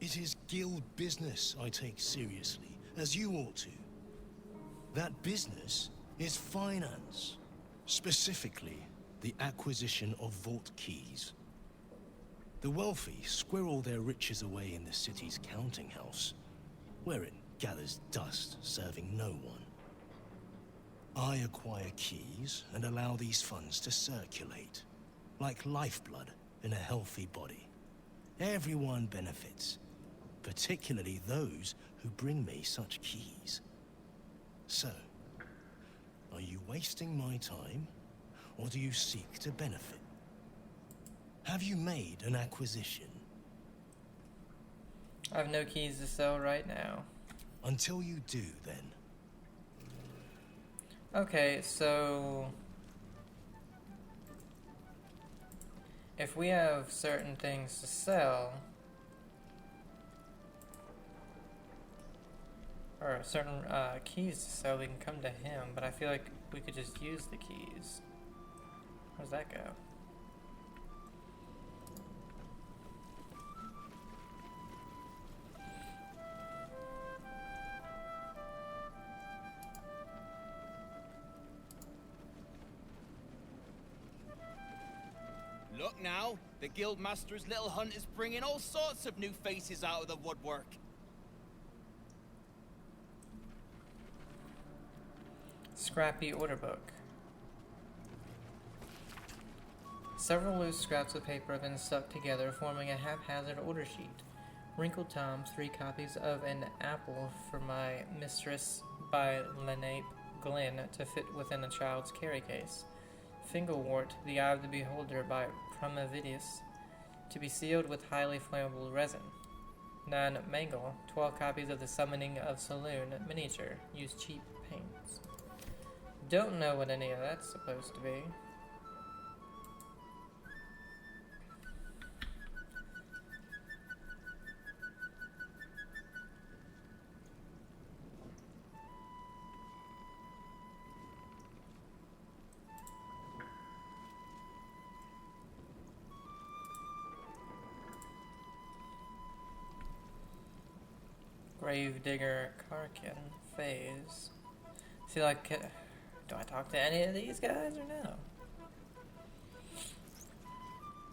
It is guild business I take seriously, as you ought to. That business is finance. Specifically, the acquisition of vault keys. The wealthy squirrel their riches away in the city's counting house, where it gathers dust, serving no one. I acquire keys and allow these funds to circulate.
like lifeblood in a healthy body. Everyone benefits, particularly those who bring me such keys. So, are you wasting my time, or do you seek to benefit? Have you made an acquisition?
I have no keys to sell right now.
Until you do, then.
Okay, so if we have certain things to sell, or certain keys to sell, we can come to him, but I feel like we could just use the keys. Where's that go?
Look now, the Guildmaster's little hunt is bringing all sorts of new faces out of the woodwork.
Scrappy order book. Several loose scraps of paper have been stuck together, forming a haphazard order sheet. Wrinkled Toms, 3 copies of An Apple for My Mistress by Lenape Glynn to fit within a child's carry case. Fingerwort, The Eye of the Beholder by Promovidius, to be sealed with highly flammable resin. Nan Mangle, 12 copies of The Summoning of Saloon miniature, use cheap paints. Don't know what any of that's supposed to be. Gravedigger Karkin phase. See, like, do I talk to any of these guys or no?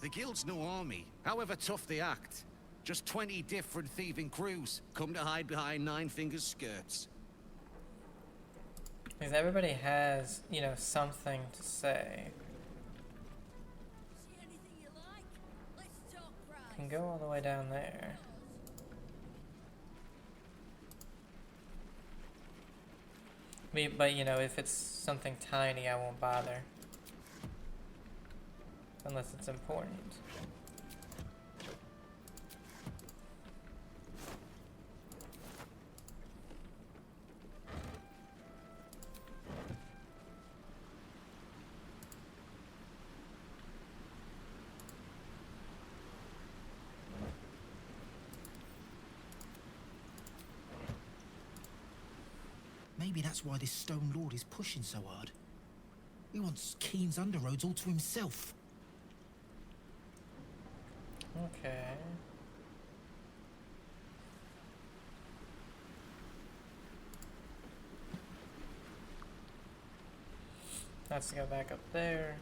The Guild's no army, however tough they act. Just 20 different thieving crews come to hide behind Nine Fingers' skirts.
Because everybody has, you know, something to say.
See anything you like? Let's talk price.
Can go all the way down there. But, you know, if it's something tiny, I won't bother. Unless it's important.
Maybe that's why this Stone Lord is pushing so hard. He wants Keen's underroads all to himself.
Okay. Let's go back up there.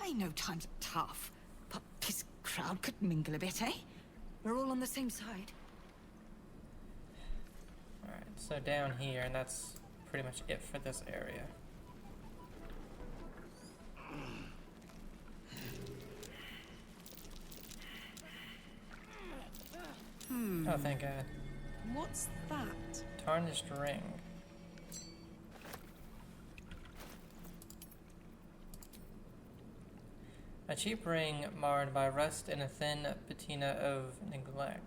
I know times are tough, but this crowd could mingle a bit, eh? We're all on the same side.
Alright, so down here, and that's pretty much it for this area. Oh, thank God.
What's that?
Tarnished ring. A cheap ring marred by rust and a thin patina of neglect.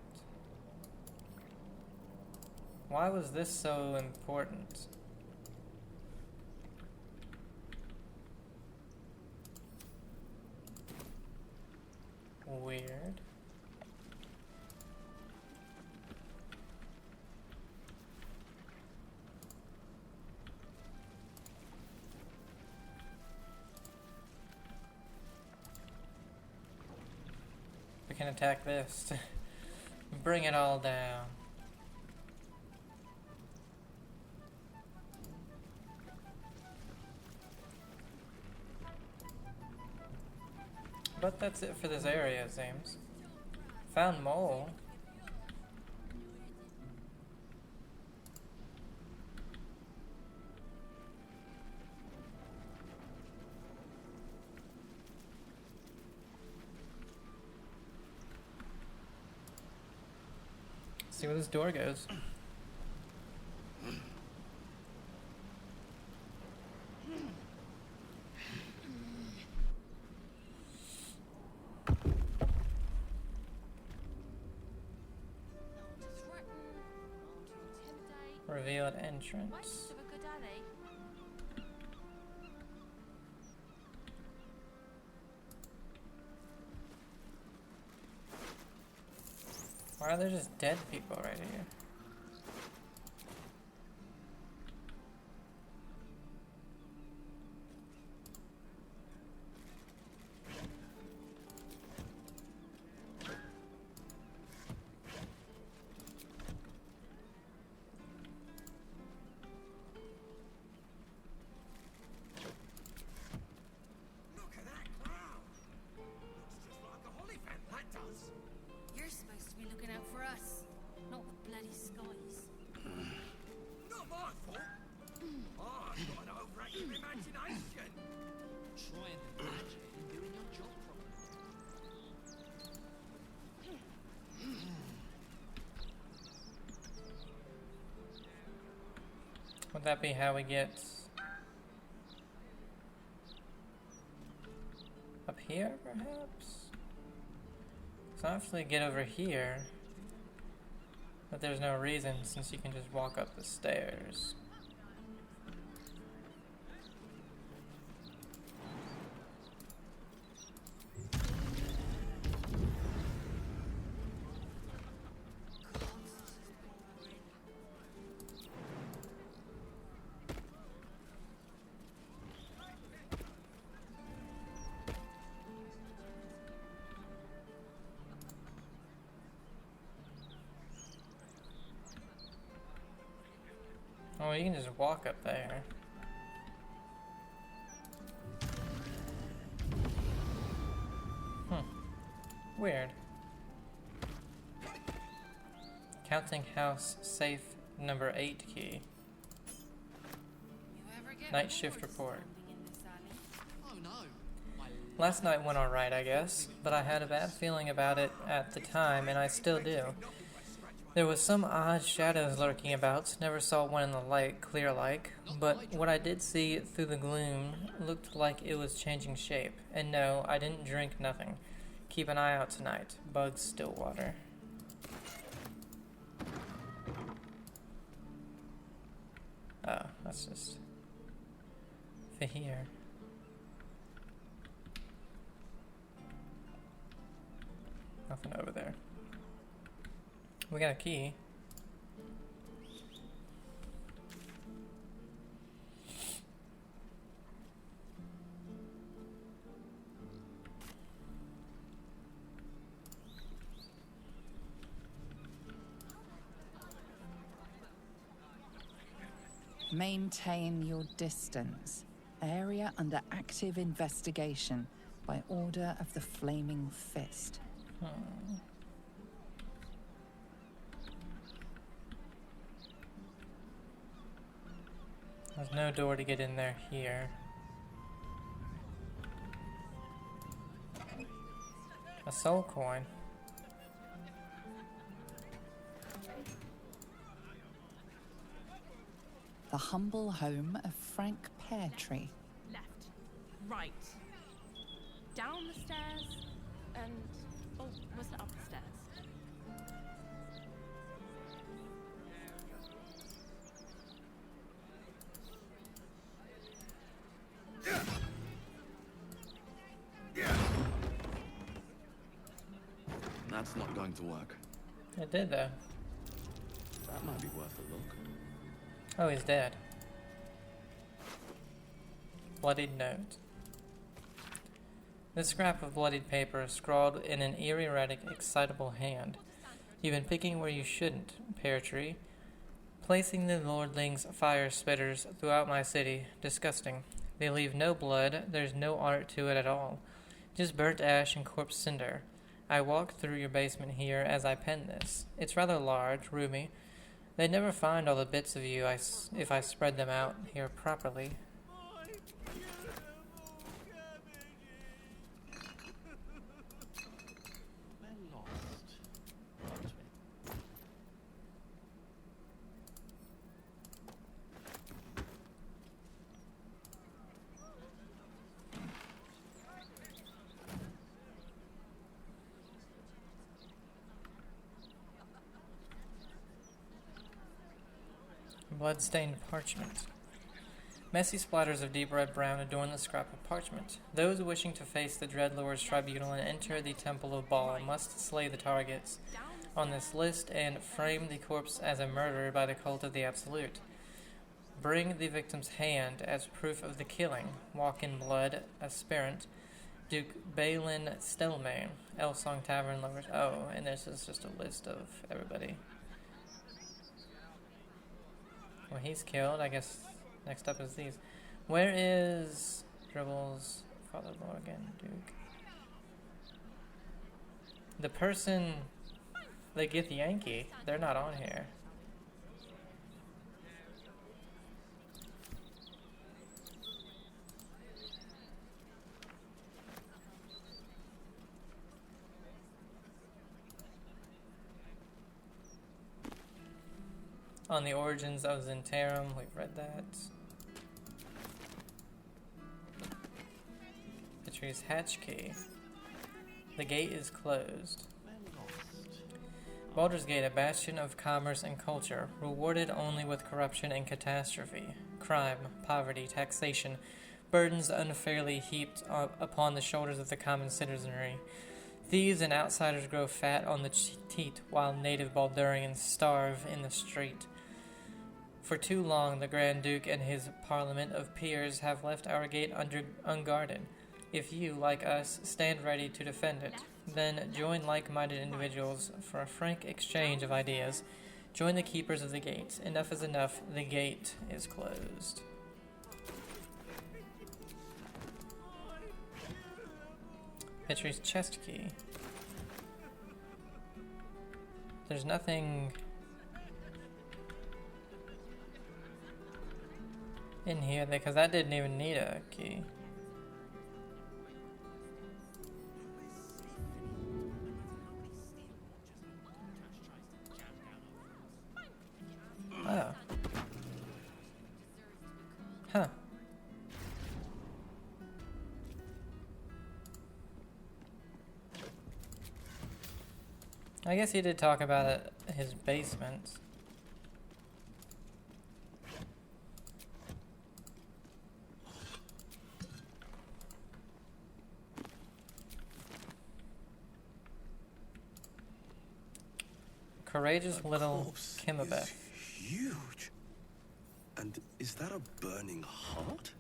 Why was this so important? Weird. We can attack this. Bring it all down. But that's it for this area, it seems. Found mole. see where this door goes. Revealed entrance. Why are there just dead people right here? Would that be how we get up here, perhaps? So actually get over here, but there's no reason since you can just walk up the stairs. Oh, you can just walk up there. Weird. Counting house safe number 8 key. Night shift report. Last night went alright, I guess, but I had a bad feeling about it at the time, and I still do. There was some odd shadows lurking about, never saw one in the light, clear-like, but what I did see through the gloom looked like it was changing shape. And no, I didn't drink nothing. Keep an eye out tonight. Bugs Stillwater. Oh, that's just for here. Nothing over there. We got a key.
Maintain your distance. Area under active investigation by order of the Flaming Fist.
There's no door to get in there here. A soul coin.
The humble home of Frank Peartree.
Left. Right. Down the stairs and... oh, was it up the stairs?
That's not going to work.
It did, though.
That might be worth a look.
Oh, he's dead. Bloodied note. This scrap of bloodied paper is scrawled in an eerie, erratic, excitable hand. You've been picking where you shouldn't, Peartree. Placing the lordling's fire spitters throughout my city. Disgusting. They leave no blood, there's no art to it at all. Just burnt ash and corpse cinder. I walked through your basement here as I penned this. It's rather large, roomy. They'd never find all the bits of you if I spread them out here properly. blood-stained parchment. Messy splatters of deep red brown adorn the scrap of parchment. Those wishing to face the Dreadlord's tribunal and enter the Temple of Baal must slay the targets on this list and frame the corpse as a murderer by the cult of the Absolute. Bring the victim's hand as proof of the killing. Walk in blood, aspirant, Duke Balin Stelmane, Elsong Tavern Lovers. Oh, and this is just a list of everybody. Well, he's killed. I guess next up is these. Where is Dribbles, Father Morgan, Duke? The person that get the Yankee, they're not on here. On the origins of Zentarum, we've read that. Patrice Hatchkey. The gate is closed. Baldur's Gate, a bastion of commerce and culture, rewarded only with corruption and catastrophe. Crime, poverty, taxation, burdens unfairly heaped upon the shoulders of the common citizenry. Thieves and outsiders grow fat on the teat, while native Baldurians starve in the street. For too long, the Grand Duke and his parliament of peers have left our gate unguarded. If you, like us, stand ready to defend it, then join like-minded individuals for a frank exchange of ideas. Join the keepers of the gate. Enough is enough. The gate is closed. Petri's chest key. There's nothing in here because that didn't even need a key. Oh. Huh. I guess he did talk about it, his basement. Courageous little Kimabeth.
Huge. And is that a burning heart?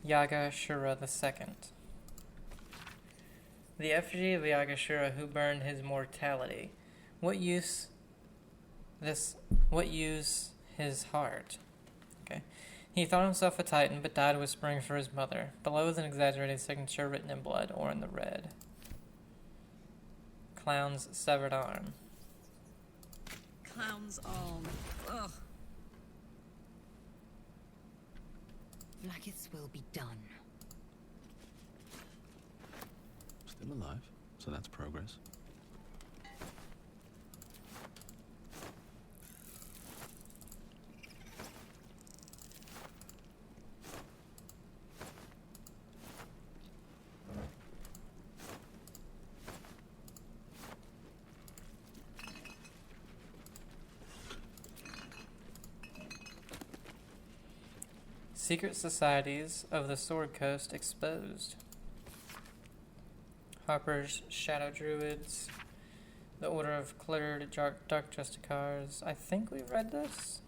Yaga Shura II. The effigy of Yaga Shura who burned his mortality. What use his heart? Okay. He thought himself a titan, but died whispering for his mother. Below is an exaggerated signature written in blood or in the red. Clown's severed arm.
Clown's arm. Ugh.
Blackith's will be done.
Still alive, so that's progress.
Secret societies of the Sword Coast exposed. Harper's Shadow Druids. The Order of Cleared Dark Justicars. I think we've read this.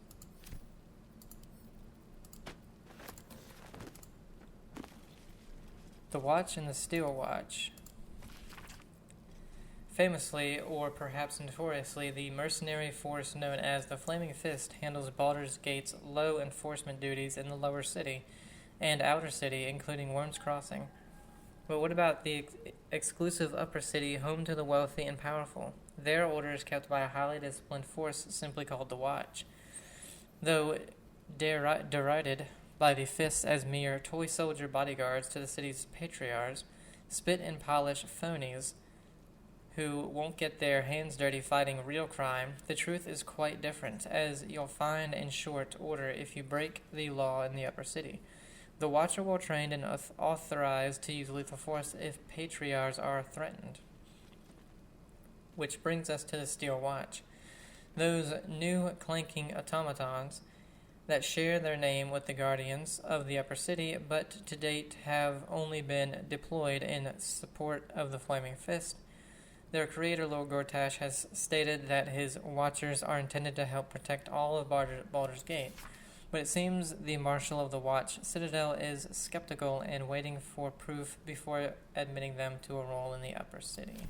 The Watch and the Steel Watch. Famously, or perhaps notoriously, the mercenary force known as the Flaming Fist handles Baldur's Gate's low enforcement duties in the lower city and outer city, including Worm's Crossing. But what about the exclusive upper city, home to the wealthy and powerful? Their order is kept by a highly disciplined force simply called the Watch. Though derided by the Fists as mere toy soldier bodyguards to the city's patriarchs, spit and polish phonies who won't get their hands dirty fighting real crime, the truth is quite different, as you'll find in short order if you break the law in the upper city. The Watch are well trained and authorized to use lethal force if patriarchs are threatened. which brings us to the Steel Watch. Those new clanking automatons that share their name with the Guardians of the Upper City, but to date have only been deployed in support of the Flaming Fist. Their creator, Lord Gortash, has stated that his Watchers are intended to help protect all of Baldur's Gate, but it seems the Marshal of the Watch Citadel is skeptical and waiting for proof before admitting them to a role in the Upper City.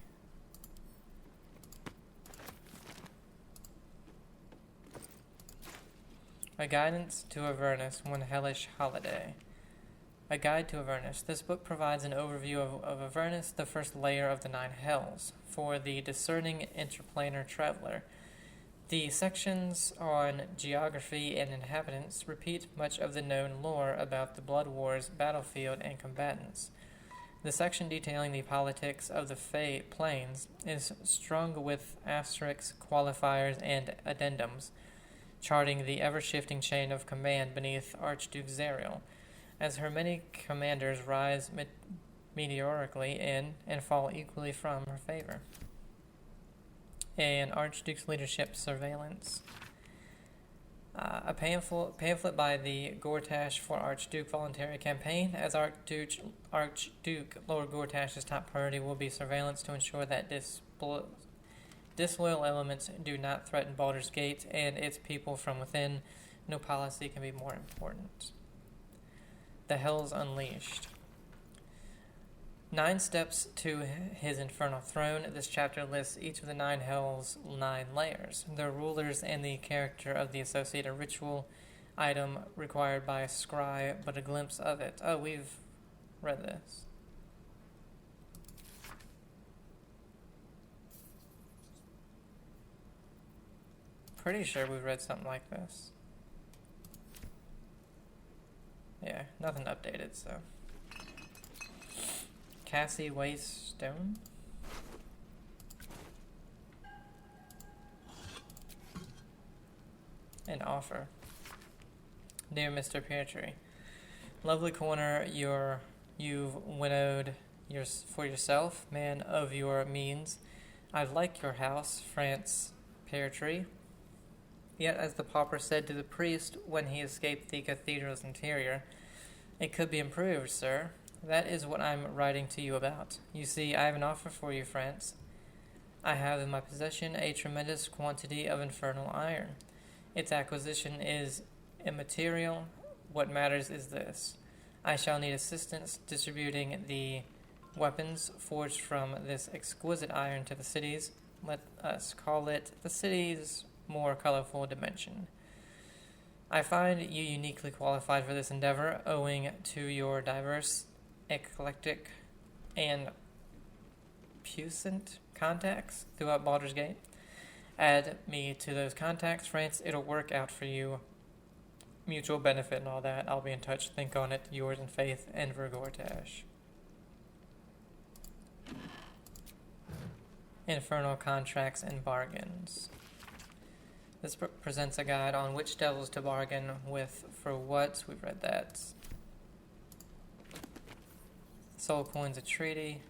A Guidance to Avernus, One Hellish Holiday. A Guide to Avernus. This book provides an overview of Avernus, the first layer of the 9 Hells, for the discerning interplanar traveler. The sections on geography and inhabitants repeat much of the known lore about the Blood Wars battlefield and combatants. The section detailing the politics of the Fey Plains is strung with asterisks, qualifiers, and addendums, charting the ever-shifting chain of command beneath Archduke Zariel, as her many commanders rise meteorically in and fall equally from her favor. An Archduke's Leadership Surveillance. A pamphlet by the Gortash for Archduke Voluntary Campaign. As Archduke Lord Gortash's top priority will be surveillance to ensure that disloyal elements do not threaten Baldur's Gate and its people from within. No policy can be more important. The Hells Unleashed. 9 steps to his infernal throne. This chapter lists each of the 9 Hells' 9 layers, their rulers, and the character of the associated ritual item required by a scry, but a glimpse of it. Oh, we've read this. Pretty sure we've read something like this. Yeah, nothing updated, so. Cassie Waystone. An offer. Dear Mr. Peartree, lovely corner you've winnowed for yourself, man of your means. I like your house, France Peartree. Yet, as the pauper said to the priest when he escaped the cathedral's interior, it could be improved, sir. That is what I'm writing to you about. You see, I have an offer for you, France. I have in my possession a tremendous quantity of infernal iron. Its acquisition is immaterial. What matters is this. I shall need assistance distributing the weapons forged from this exquisite iron to the cities. Let us call it the city's more colorful dimension. I find you uniquely qualified for this endeavor, owing to your diverse, eclectic, and puissant contacts throughout Baldur's Gate. Add me to those contacts, France. It'll work out for you. Mutual benefit and all that. I'll be in touch. Think on it. Yours in faith, Enver Gortash. Infernal Contracts and Bargains. This presents a guide on which devils to bargain with for what. We've read that. Soul Coins, a Treaty.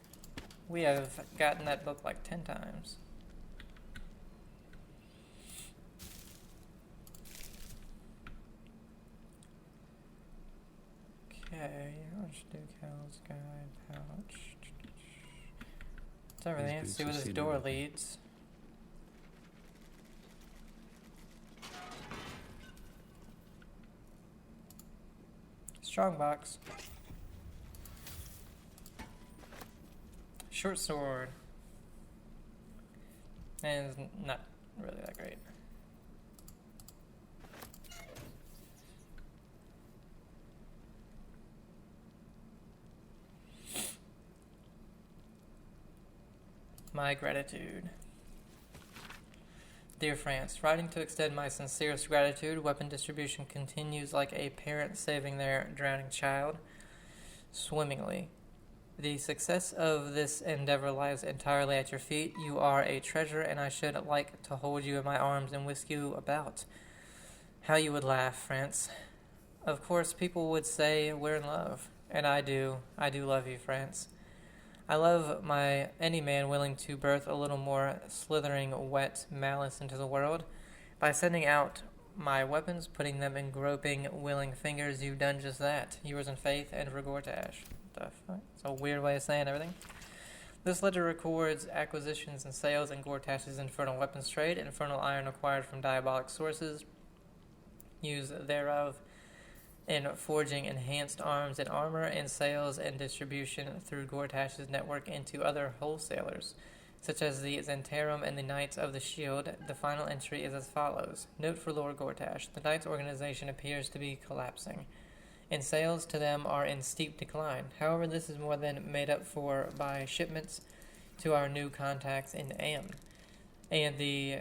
We have gotten that book like 10 times. Okay, Archduke Hell's Guide pouch. That's everything. Let's see where this door leads. Strongbox. Short sword. And it's not really that great. My gratitude. Dear France, writing to extend my sincerest gratitude, weapon distribution continues like a parent saving their drowning child swimmingly. The success of this endeavor lies entirely at your feet. You are a treasure, and I should like to hold you in my arms and whisk you about. How you would laugh, France. Of course, people would say we're in love, and I do love you, France. I love any man willing to birth a little more slithering, wet malice into the world. By sending out my weapons, putting them in groping, willing fingers, you've done just that. Yours in faith and for Gortash. What the fuck? It's a weird way of saying everything. This ledger records acquisitions and sales in Gortash's infernal weapons trade, infernal iron acquired from diabolic sources, use thereof in forging enhanced arms and armor, and sales and distribution through Gortash's network into other wholesalers, such as the Zentarum and the Knights of the Shield. The final entry is as follows. Note for Lord Gortash. The Knights organization appears to be collapsing, and sales to them are in steep decline. However, this is more than made up for by shipments to our new contacts in Am, and the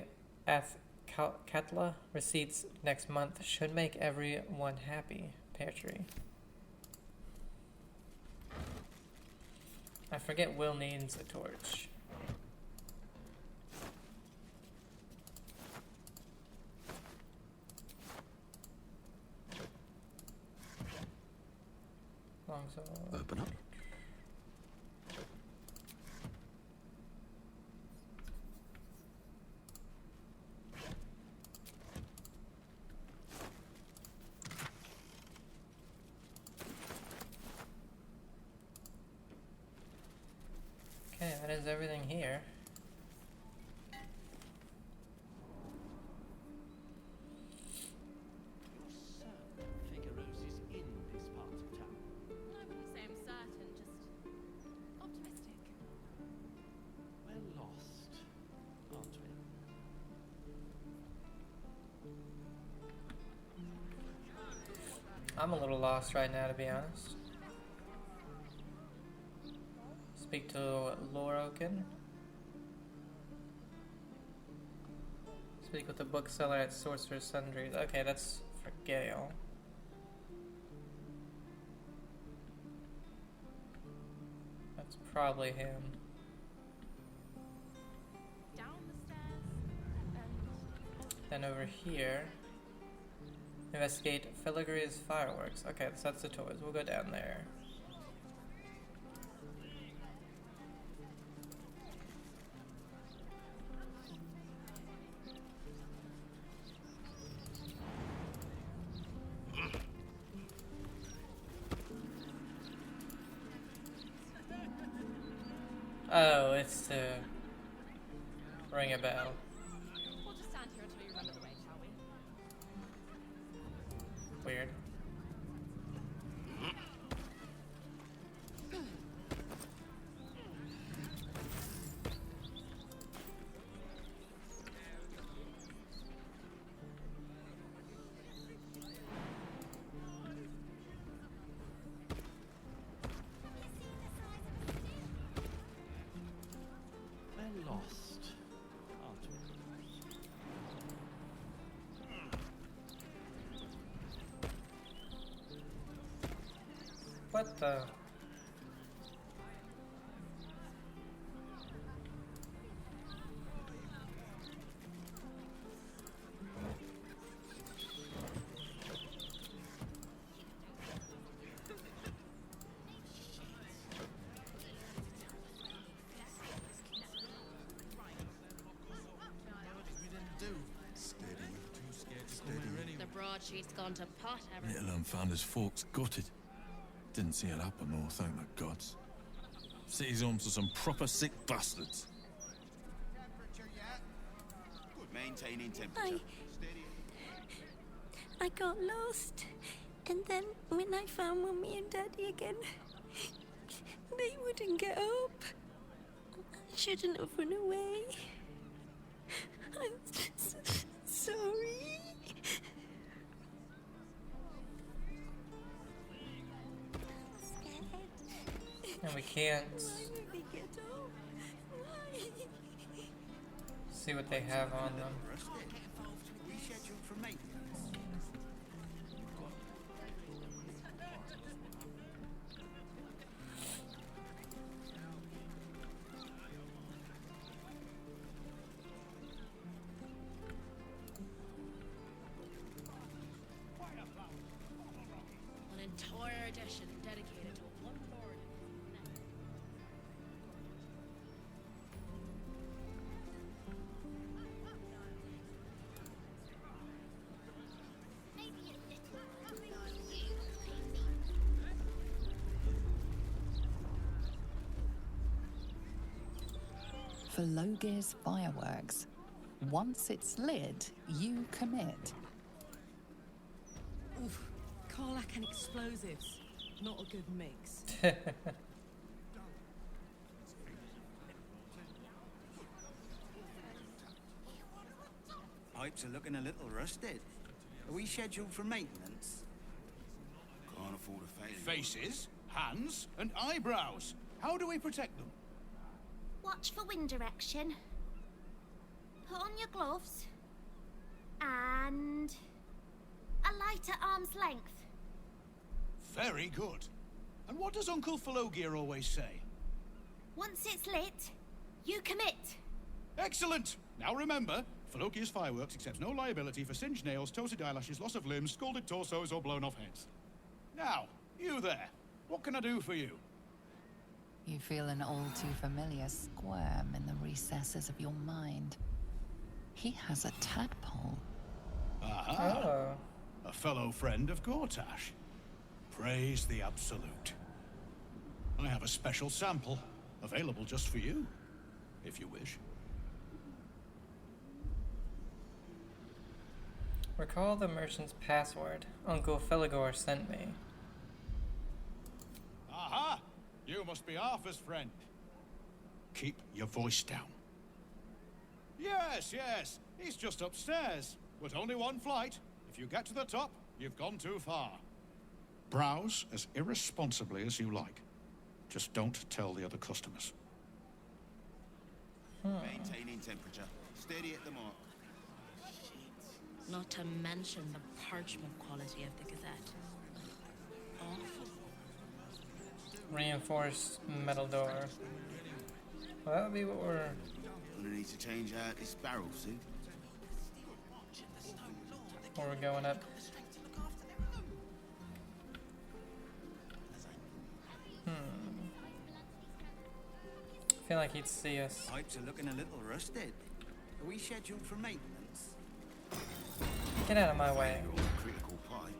Athkatla receipts next month should make everyone happy. Petri. I forget Will needs a torch.
Open up.
Okay, that is everything here.
Felogyrs is in this part of town. I wouldn't say I'm certain, just optimistic.
We're lost, aren't we?
I'm a little lost right now, to be honest. Speak to Lorokin. Speak with the bookseller at Sorcerer's Sundries. Okay, that's for Gale. That's probably him.
Down the stairs and
Then over here, investigate Felogyrs Fireworks. Okay, so that's the toys. We'll go down there. Oh, it's to ring a bell.
we'll just stand here until you remember the way, shall we?
Weird.
We're lost, aren't we?
What the?
The broadsheet's gone to pot, haven't it?
Little Unfounders Fork's gutted. Didn't see it happen, or thank the gods. City's home to some proper sick bastards.
Good, maintaining temperature.
I got lost. And then when I found Mummy and Daddy again, they wouldn't get up. I shouldn't have run away. I'm sorry.
And we can't see what they have on them.
Rescheduled for maintenance.
An entire edition dedicated to one lord.
Felogyrs Fireworks. Once it's lit, you commit.
Oof. Karlach and explosives. Not a good mix.
Pipes are looking a little rusted. Are we scheduled for maintenance?
Can't afford a failure.
Faces, hands, and eyebrows. How do we protect them?
Watch for wind direction. Put on your gloves. And a light at arm's length.
Very good. And what does Uncle Felogyr always say?
Once it's lit, you commit.
Excellent! Now remember, Felogyrs Fireworks accepts no liability for singed nails, toasted eyelashes, loss of limbs, scalded torsos, or blown off heads. Now, you there. What can I do for you?
You feel an all too familiar squirm in the recesses of your mind. He has a tadpole.
Aha!
Oh.
A fellow friend of Gortash. Praise the Absolute. I have a special sample, available just for you, if you wish.
Recall the merchant's password. Uncle Felogyr sent me.
Aha! You must be Arthur's friend. Keep your voice down. Yes, yes. He's just upstairs. But only one flight. If you get to the top, you've gone too far. Browse as irresponsibly as you like. Just don't tell the other customers.
Maintaining temperature. Steady at the mark.
Not to mention the parchment quality of the Gazette. Awful.
Reinforced metal door. Well, that would be what we're...
Gonna need to change out this barrel suit.
where we're going up. I feel like he'd see us.
Pipes are looking a little rusted. Are we scheduled for maintenance?
Get out of my way.
Critical pipe.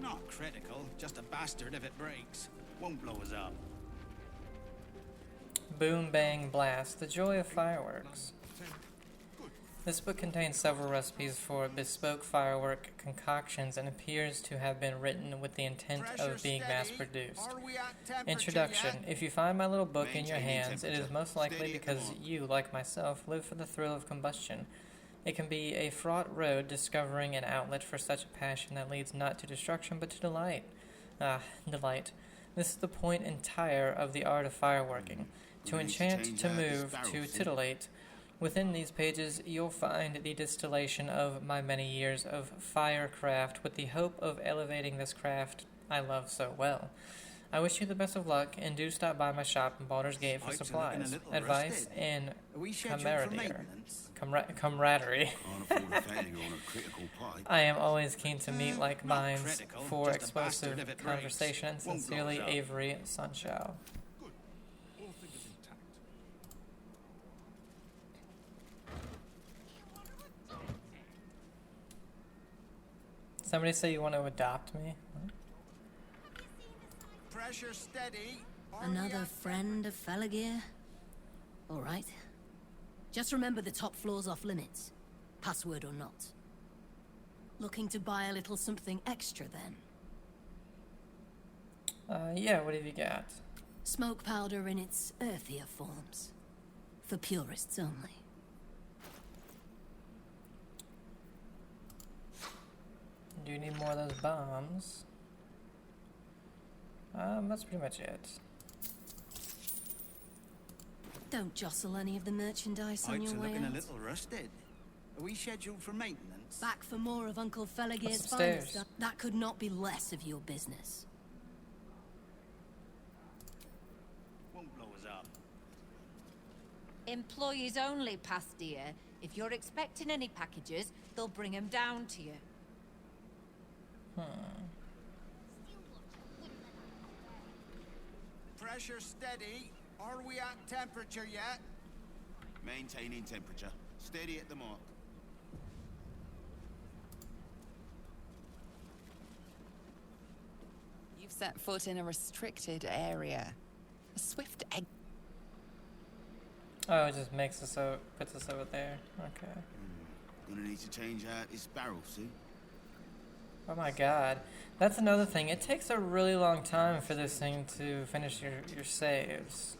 Not critical, just a bastard if it breaks. Won't blow us up.
Boom, bang, blast. The joy of fireworks. This book contains several recipes for bespoke firework concoctions and appears to have been written with the intent of being mass-produced. Introduction. If you find my little book in your hands, it is most likely because you, like myself, live for the thrill of combustion. It can be a fraught road discovering an outlet for such a passion that leads not to destruction but to delight. Delight. This is the point entire of the art of fireworking. To enchant, to move, to titillate. Within these pages, you'll find the distillation of my many years of firecraft with the hope of elevating this craft I love so well. I wish you the best of luck, and do stop by my shop in Baldur's Gate for supplies, advice, and camaraderie. I am always keen to meet like minds for explosive conversation. Sincerely, Avery Sunshow. Somebody say you want to adopt me?
Pressure steady.
Another friend of Felogyr? All right. Just remember the top floor's off limits. Password or not. Looking to buy a little something extra then?
Yeah, what have you got?
Smoke powder in its earthier forms. For purists only.
Do you need more of those bombs? That's pretty much it.
Don't jostle any of the merchandise on your
Pipes are
way
looking
out.
a little rusted. Are we scheduled for maintenance?
Back for more of Uncle Felogyr's
upstairs?
finest stuff. That could not be less of your business.
Won't blow us up.
Employees only, past dear. If you're expecting any packages, they'll bring them down to you.
Pressure steady. Are we at temperature yet?
Maintaining temperature. Steady at the mark.
You've set foot in a restricted area. A swift egg.
Oh, it just makes us so puts us over there. Okay.
Gonna need to change out this barrel, see?
Oh my god. That's another thing. It takes a really long time for this thing to finish your saves.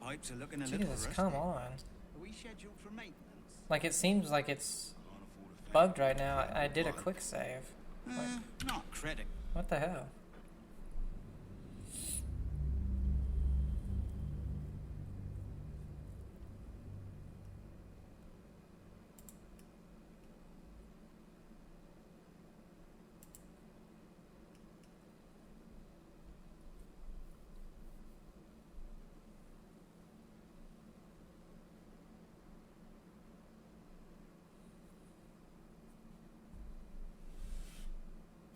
Pipes are looking a little
Jesus,
rusty.
come on.
Are we scheduled for maintenance?
Like, it seems like it's bugged right now. I did a quick save. Like,
Not critical.
what the hell?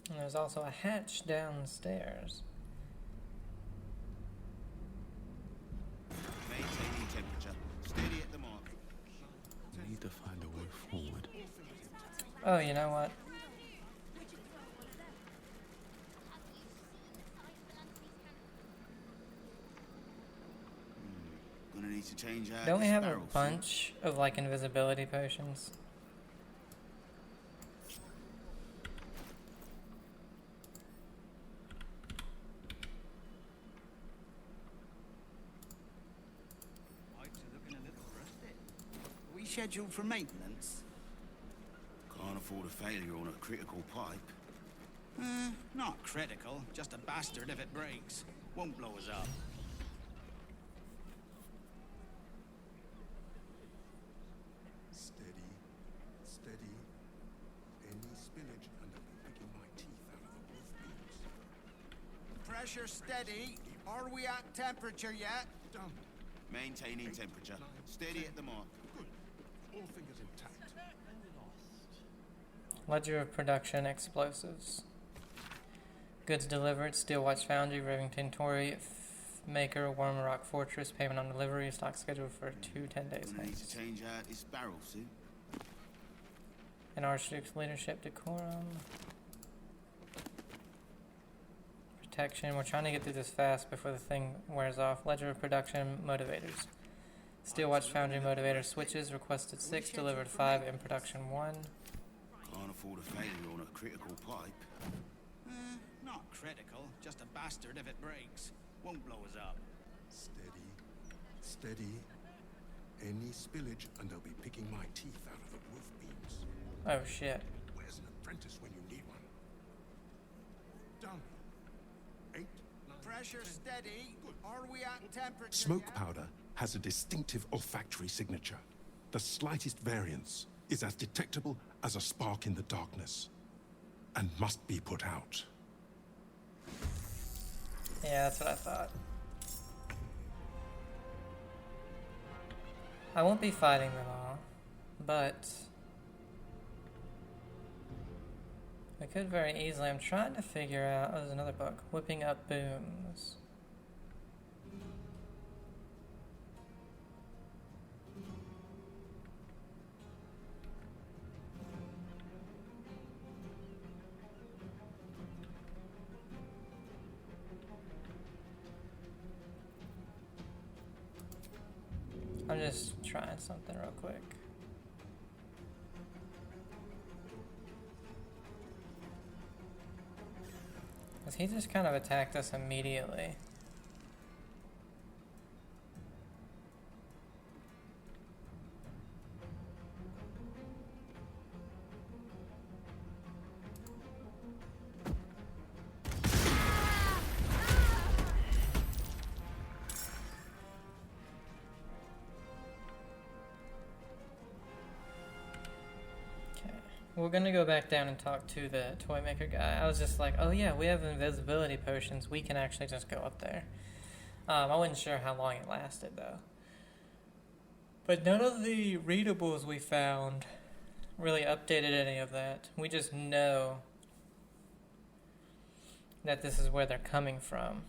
And there's also a hatch downstairs.
Maintaining temperature. Steady at the mark.
Need to find a way forward.
Oh, you know what?
Gonna need to change out
Don't we
this
have a
barrel, see?
bunch of, like, invisibility potions?
Pipes are looking a little rusty. Are we scheduled for maintenance?
Can't afford a failure on a critical pipe.
Not critical. Just a bastard if it breaks. Won't blow us up.
Steady, steady. Any spillage and I'll be picking my teeth out of the wolf beams.
Pressure steady. Are we at temperature yet?
Done.
Maintaining temperature. Steady at the mark.
Good. All fingers intact.
Ledger of production explosives. Goods delivered, Steel Watch Foundry, Rivington Tory, Maker, Warm Rock Fortress, payment on delivery, stock scheduled for 10 days.
Gonna need to change out this barrel, see?
And Archduke's leadership, decorum. Protection, we're trying to get through this fast before the thing wears off. Ledger of production, motivators. Steel Watch Foundry motivator switches, requested 6, delivered 5, in production 1.
Can't afford a failure on a critical pipe.
Not critical. Just a bastard if it breaks. Won't blow us up.
Steady, steady. Any spillage and I'll be picking my teeth out of the wolf beams.
Oh shit.
Where's an apprentice when you need one? Done. 8, 9,
Pressure
10.
steady. Are we at temperature
Smoke
yet?
powder has a distinctive olfactory signature. The slightest variance is as detectable as a spark in the darkness and must be put out.
Yeah, that's what I thought. I won't be fighting them all, but we could very easily. I'm trying to figure out. Oh, there's another book. Whipping Up Booms. I'm just trying something real quick. Because he just kind of attacked us immediately. We're gonna go back down and talk to the toy maker guy. I was just like, oh yeah, we have invisibility potions. We can actually just go up there. I wasn't sure how long it lasted though. But none of the readables we found really updated any of that. We just know that this is where they're coming from.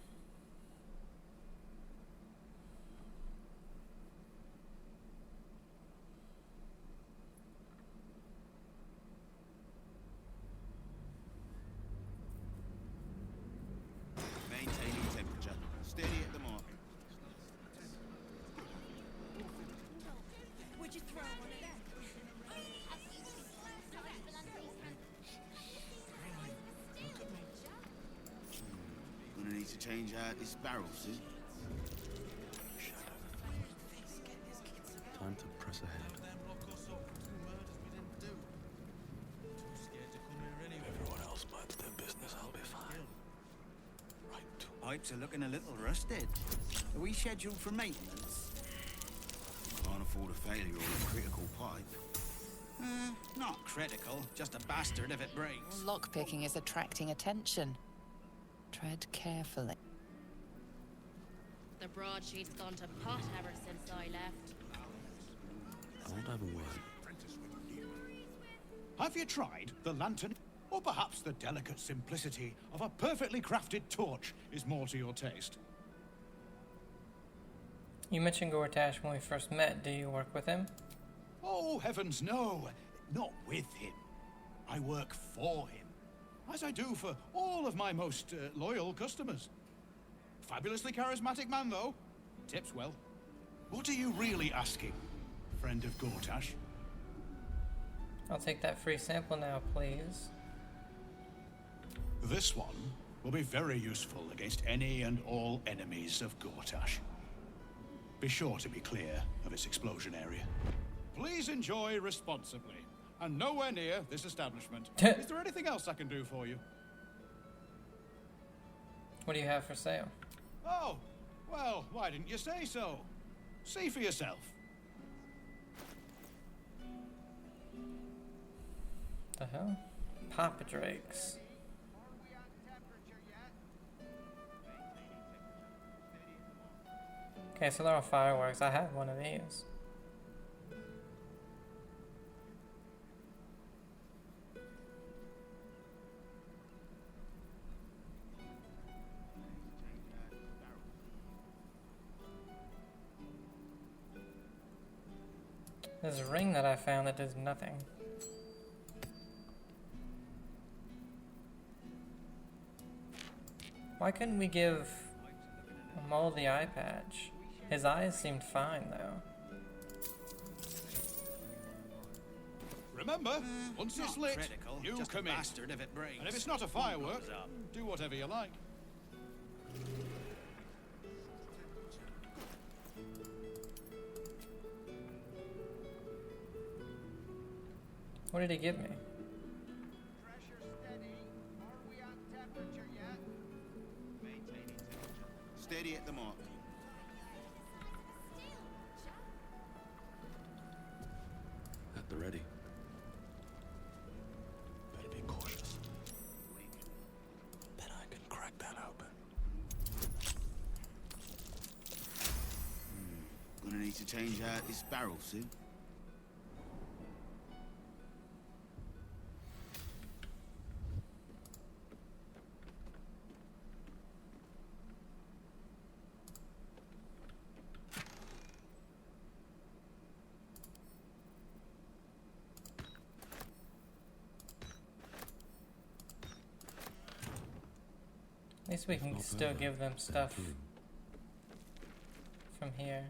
Maintaining change out this barrel soon?
Time to press ahead. Everyone else minds their business, I'll be fine.
Pipes are looking a little rusted. Are we scheduled for maintenance?
Can't afford a failure on a critical pipe.
Not critical, just a bastard if it breaks.
Lockpicking is attracting attention. Tread carefully.
The broadsheet's gone to pot ever since I left.
I won't have a word.
Have you tried the lantern? Or perhaps the delicate simplicity of a perfectly crafted torch is more to your taste?
You mentioned Gortash when we first met. Do you work with him?
Oh, heavens no! Not with him. I work for him. As I do for all of my most loyal customers. Fabulously charismatic man, though. Tips well. What are you really asking, friend of Gortash?
I'll take that free sample now, please.
This one will be very useful against any and all enemies of Gortash. Be sure to be clear of its explosion area. Please enjoy responsibly, and nowhere near this establishment. Is there anything else I can do for you?
What do you have for sale?
Oh, well, why didn't you say so? See for yourself.
The hell? Papa Drakes. Okay, so they're all fireworks. I have one of these. There's a ring that I found that does nothing. Why couldn't we give Mole the eye patch? His eyes seemed fine, though.
Remember, once it's lit,
critical,
you
just a
commit.
bastard if it breaks.
And if it's not a firework, do whatever you like.
What did he give me?
Steady at the mark.
At the ready. Better be cautious. Bet I can crack that open.
Gonna need to change out this barrel soon.
At least we can still give them stuff from here.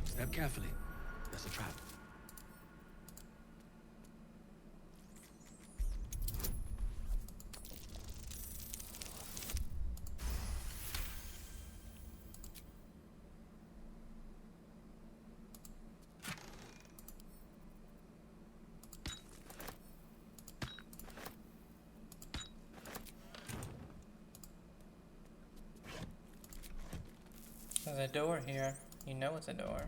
Step carefully. There's a trap.
There's a door here. You know it's a door.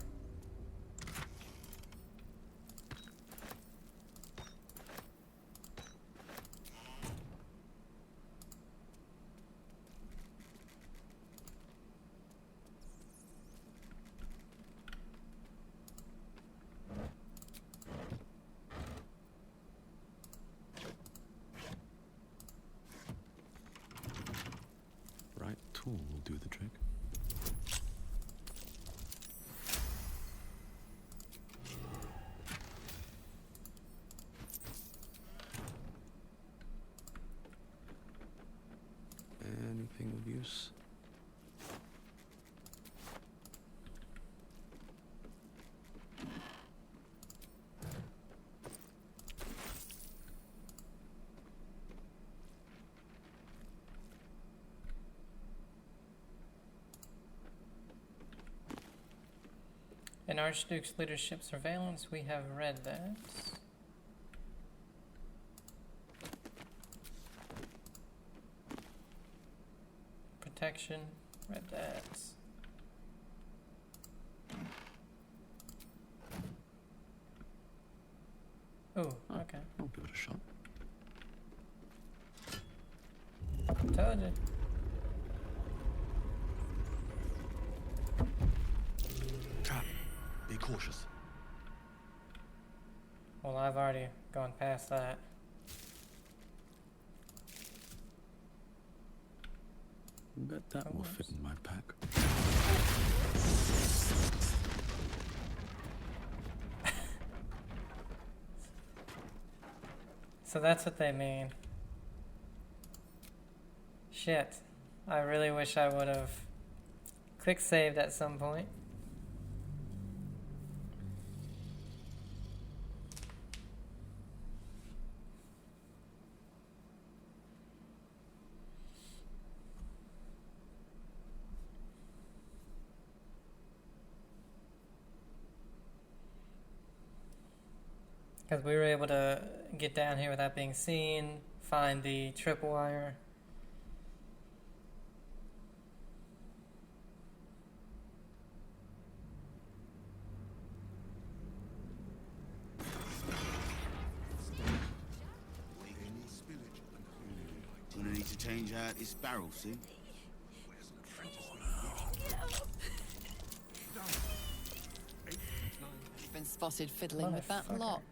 Right tool will do the trick.
In Archduke's leadership surveillance, we have read that. Protection, read that. Oh, okay.
I'll give it a shot.
Told you.
Trap. Be cautious.
Well, I've already gone past that.
Bet that will fit in my pack.
So that's what they mean. Shit. I really wish I would have quick saved at some point. Because we were able to get down here without being seen, find the tripwire.
Gonna need to change out this barrel, see?
You've been spotted fiddling with that lot.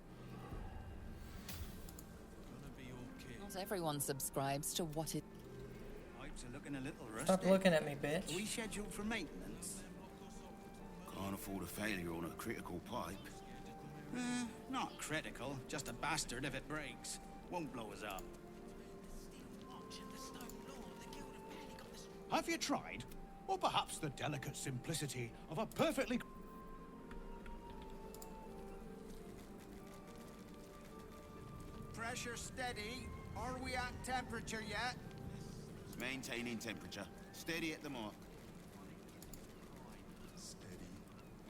Not everyone subscribes to what it...
Pipes are looking a little rusty.
Stop looking at me, bitch.
Are we scheduled for maintenance?
Can't afford a failure on a critical pipe.
Not critical, just a bastard if it breaks. Won't blow us up.
Have you tried? Or perhaps the delicate simplicity of a perfectly...
Pressure steady. Are we at temperature yet?
Maintaining temperature. Steady at the mark.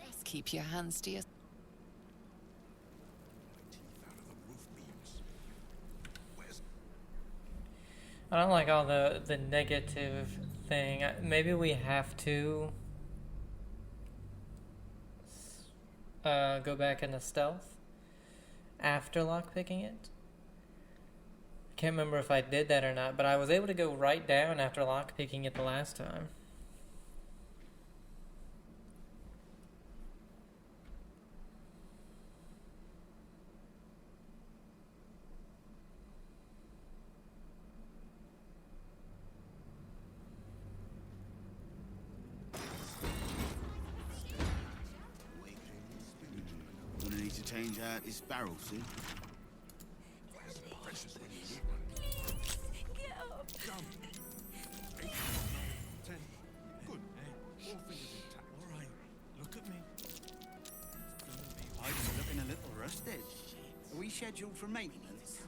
Just keep your hands to your...
I don't like all the negative thing. Maybe we have to go back into stealth after lockpicking it. Can't remember if I did that or not, but I was able to go right down after lockpicking it the last time.
Gonna need to change out this barrel, see?
Get up!
Jump. 8, 9, 10. Good. All fingers intact.
All right, look at me. Pipes are looking a little rusted. Are we scheduled for maintenance?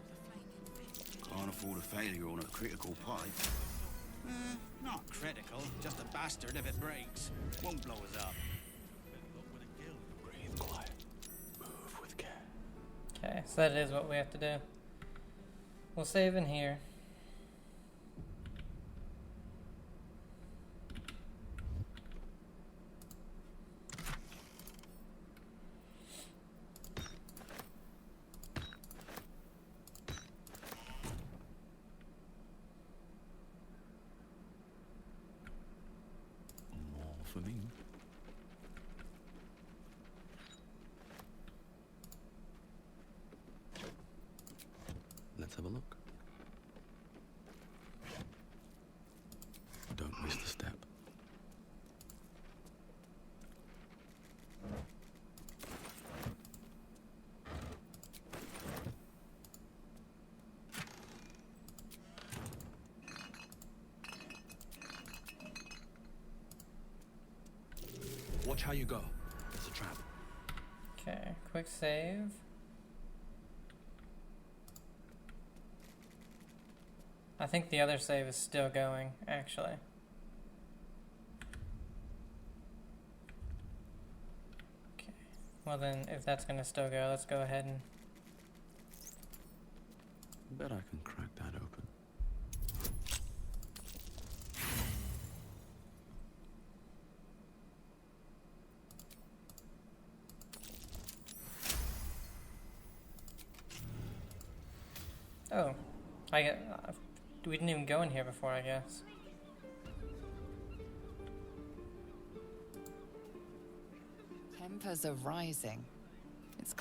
Can't afford a failure on a critical pipe.
Not critical, just a bastard if it breaks. Won't blow us up.
Breathe quiet. Move with care.
Okay, so that is what we have to do. We'll save in here.
More for me. Let's have a look. Don't miss the step. Watch how you go. It's a trap.
Okay, quick save. I think the other save is still going, actually. Okay. Well then, if that's gonna still go, let's go ahead and...
Bet I can crack that open.
Oh, we didn't even go in here before, I guess.
Tempers are rising. It's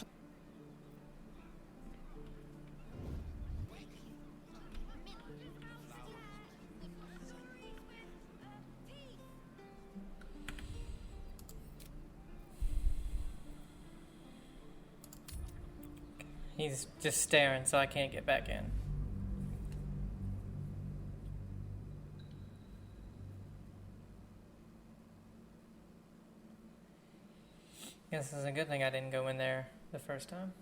He's just staring, so I can't get back in. Guess it's a good thing I didn't go in there the first time.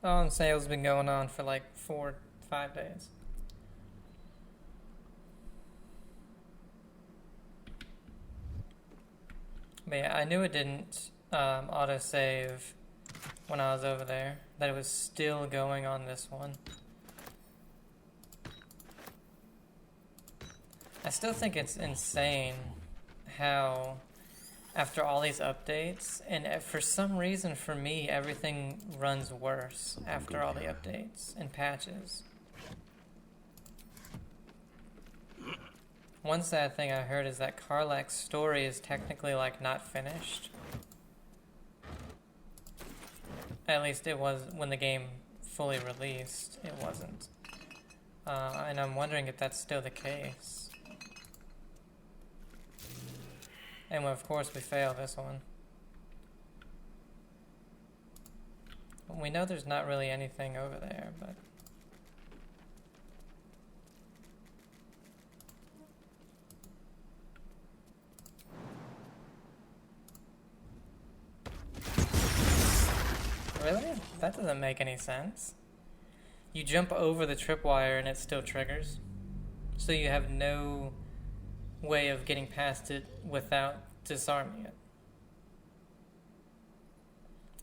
Oh, and sale's been going on for like 4-5 days. But yeah, I knew it didn't autosave when I was over there. That it was still going on this one. I still think it's insane how after all these updates, and for some reason for me, everything runs worse after all the updates and patches. One sad thing I heard is that Karlach's story is technically like not finished. At least it was when the game fully released, it wasn't. And I'm wondering if that's still the case. And of course we fail this one. We know there's not really anything over there, but... Really? That doesn't make any sense. You jump over the tripwire and it still triggers. So you have no way of getting past it without disarming it.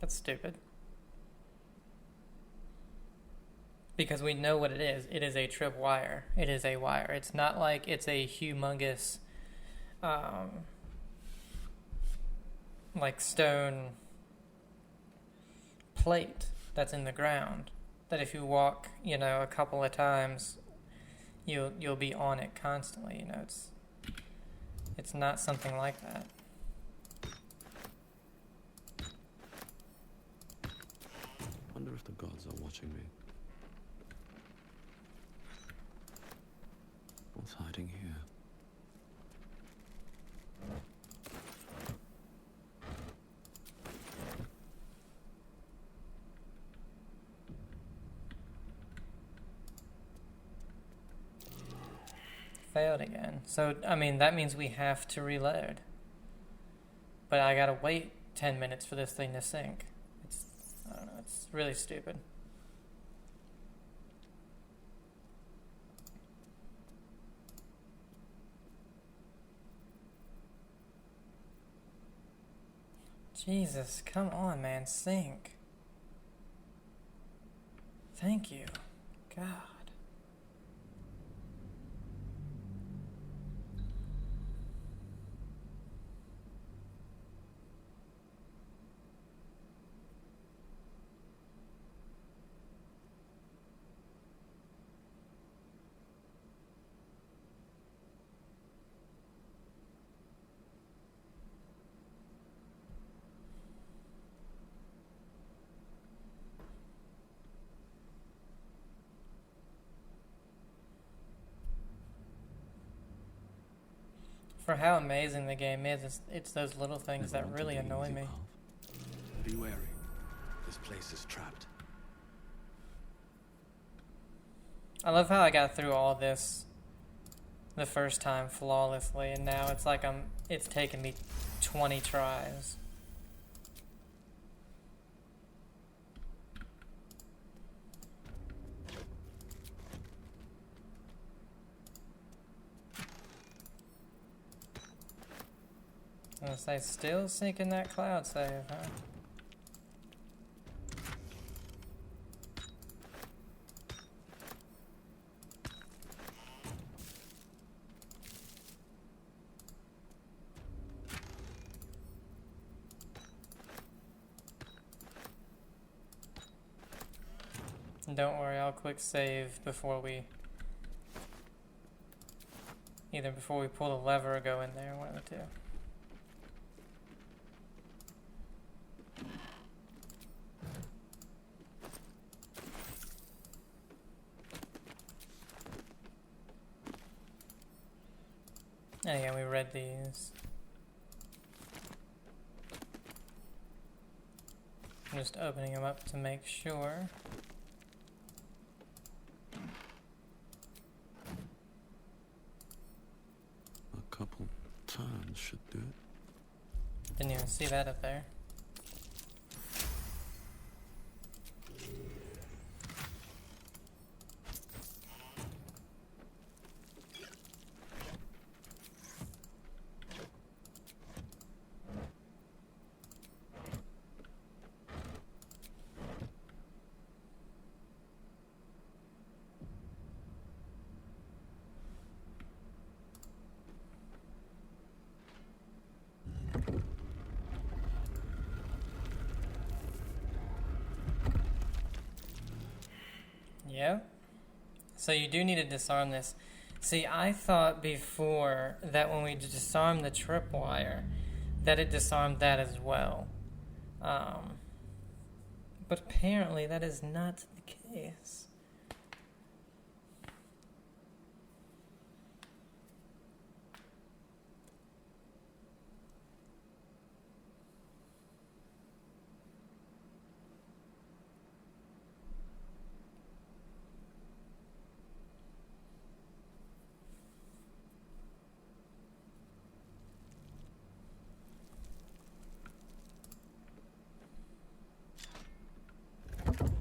That's stupid. Because we know what it is. It is a tripwire. It is a wire. It's not like it's a humongous like stone plate that's in the ground that if you walk, you know, a couple of times you'll be on it constantly, you know. It's not something like that.
Wonder if the gods are watching me. What's hiding here?
Failed again. So, I mean, that means we have to reload. But I gotta wait 10 minutes for this thing to sync. I don't know, it's really stupid. Jesus, come on, man, sync. Thank you. God. For how amazing the game is, it's those little things that really annoy me.
Be wary. This place is trapped.
I love how I got through all this the first time flawlessly, and now it's like it's taken me 20 tries. gonna say, still sinking that cloud save, huh? Don't worry, I'll quick save before we... Either before we pull the lever or go in there, one of the two. And yeah, we read these. I'm just opening them up to make sure.
A couple turns should do it.
Didn't even see that up there. Yep. So you do need to disarm this. See, I thought before that when we disarmed the tripwire, that it disarmed that as well. But apparently that is not the case.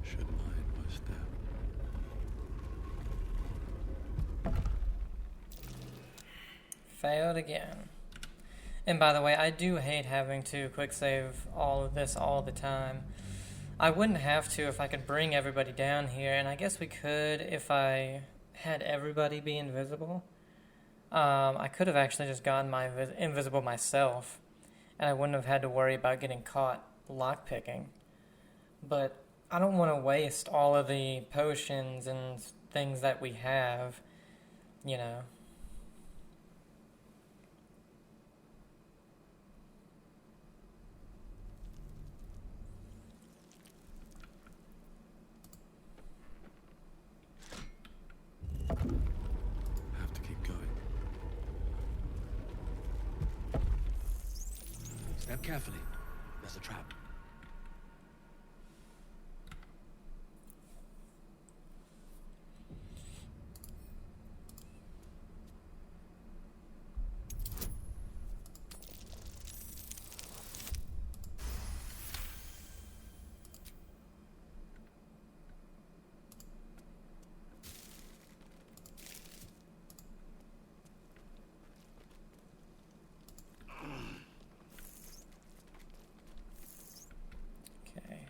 Should mind my step.
Failed again. And by the way, I do hate having to quick save all of this all the time. I wouldn't have to if I could bring everybody down here, and I guess we could if I had everybody be invisible. I could have actually just gotten my invisible myself, and I wouldn't have had to worry about getting caught lockpicking. But I don't want to waste all of the potions and things that we have, you know.
Have to keep going. Step carefully. There's a trap.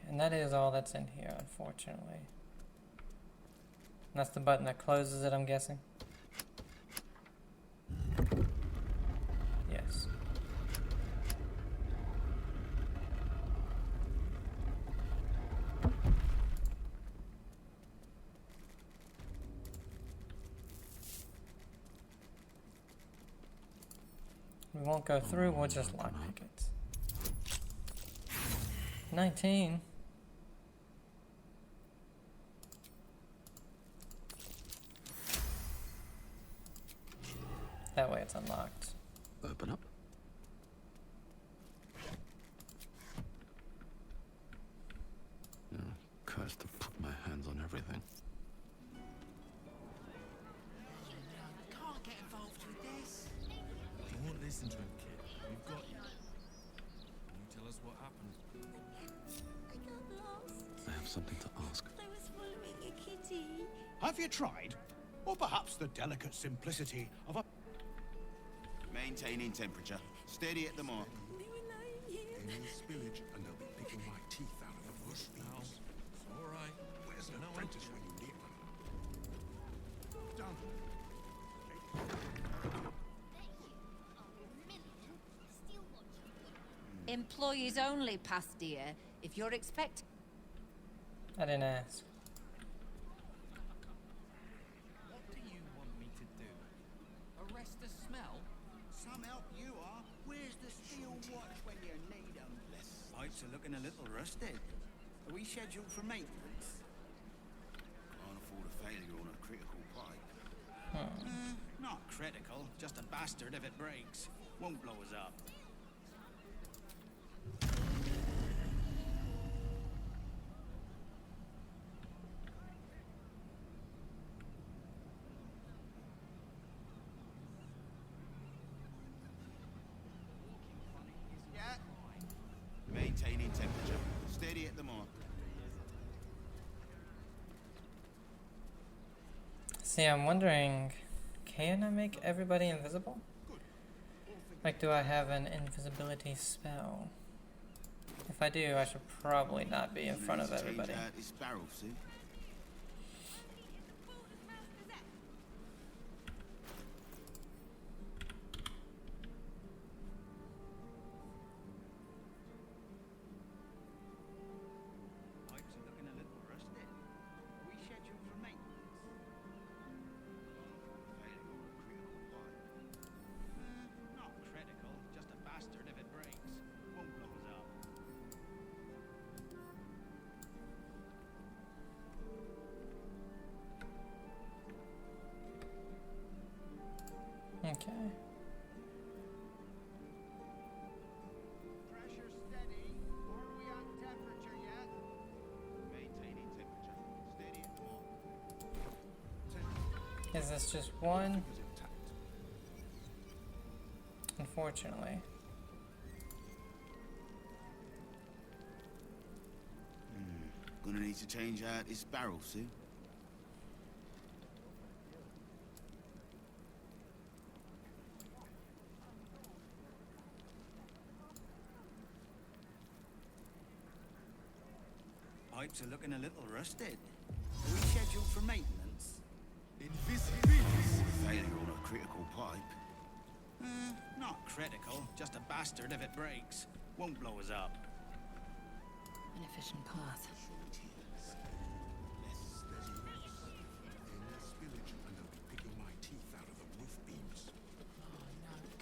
And that is all that's in here, unfortunately. And that's the button that closes it, I'm guessing. Yes. We won't go through, we'll just lockpick it. 19. That way it's unlocked.
Open up. Yeah, cursed to put my hands on everything.
Can't get involved with this. You won't listen to him, kid. We've got you. Can you tell us what happened?
I got lost.
I have something to ask.
I was following a kitty.
Have you tried? Or perhaps the delicate simplicity of a...
Maintaining temperature. Steady at the mark.
Any spillage and they'll be picking my teeth out of the roof beams.
All right.
Where's an apprentice when you need one? Down.
Employees only, Pastia. If you're expecting...
I didn't ask.
What do you want me to do? Arrest the smell? Some help you are. Where's the steel watch when you need them? Pipes are looking a little rusted. Are we scheduled for maintenance?
Can't afford a failure on a critical pipe.
Not critical. Just a bastard if it breaks. Won't blow us up.
Maintaining temperature. Steady at the mark.
See, I'm wondering, can I make everybody invisible? Like, do I have an invisibility spell? If I do, I should probably not be in front of everybody.
Change out this barrel, see?
Pipes are looking a little rusted. Are we scheduled for maintenance? Not critical. Just a bastard if it breaks. Won't blow us up.
Okay.
Pressure steady. Are we on temperature yet?
Maintaining temperature. Steady at the mark.
Is this just one? Unfortunately.
Gonna need to change out this barrel, see?
Pipes are looking a little rusted. Are we scheduled for maintenance?
Failure on a critical pipe.
Not critical. Just a bastard if it breaks. Won't blow us up.
An efficient path.
Any spillage and they'll be picking my teeth out of the roof beams.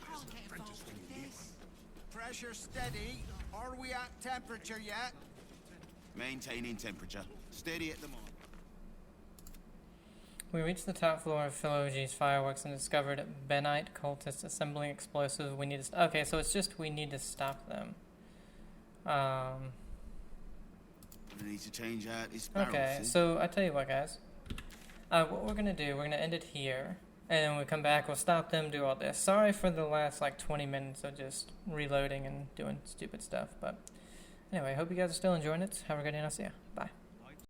Can't get
Apprentice when you need one.
Pressure steady. Are we at temperature yet?
Maintaining temperature. Steady at the mark.
We reached the top floor of Felogyrs Fireworks and discovered Benite cultists assembling explosives. We need to... Okay, so it's just we need to stop them.
We need to change out this barrel,
Okay,
see?
so I tell you what, guys. What we're gonna do, we're gonna end it here, and then when we come back, we'll stop them, do all this. Sorry for the last like 20 minutes of just reloading and doing stupid stuff, but anyway, hope you guys are still enjoying it. Have a good day, and I'll see ya. Bye.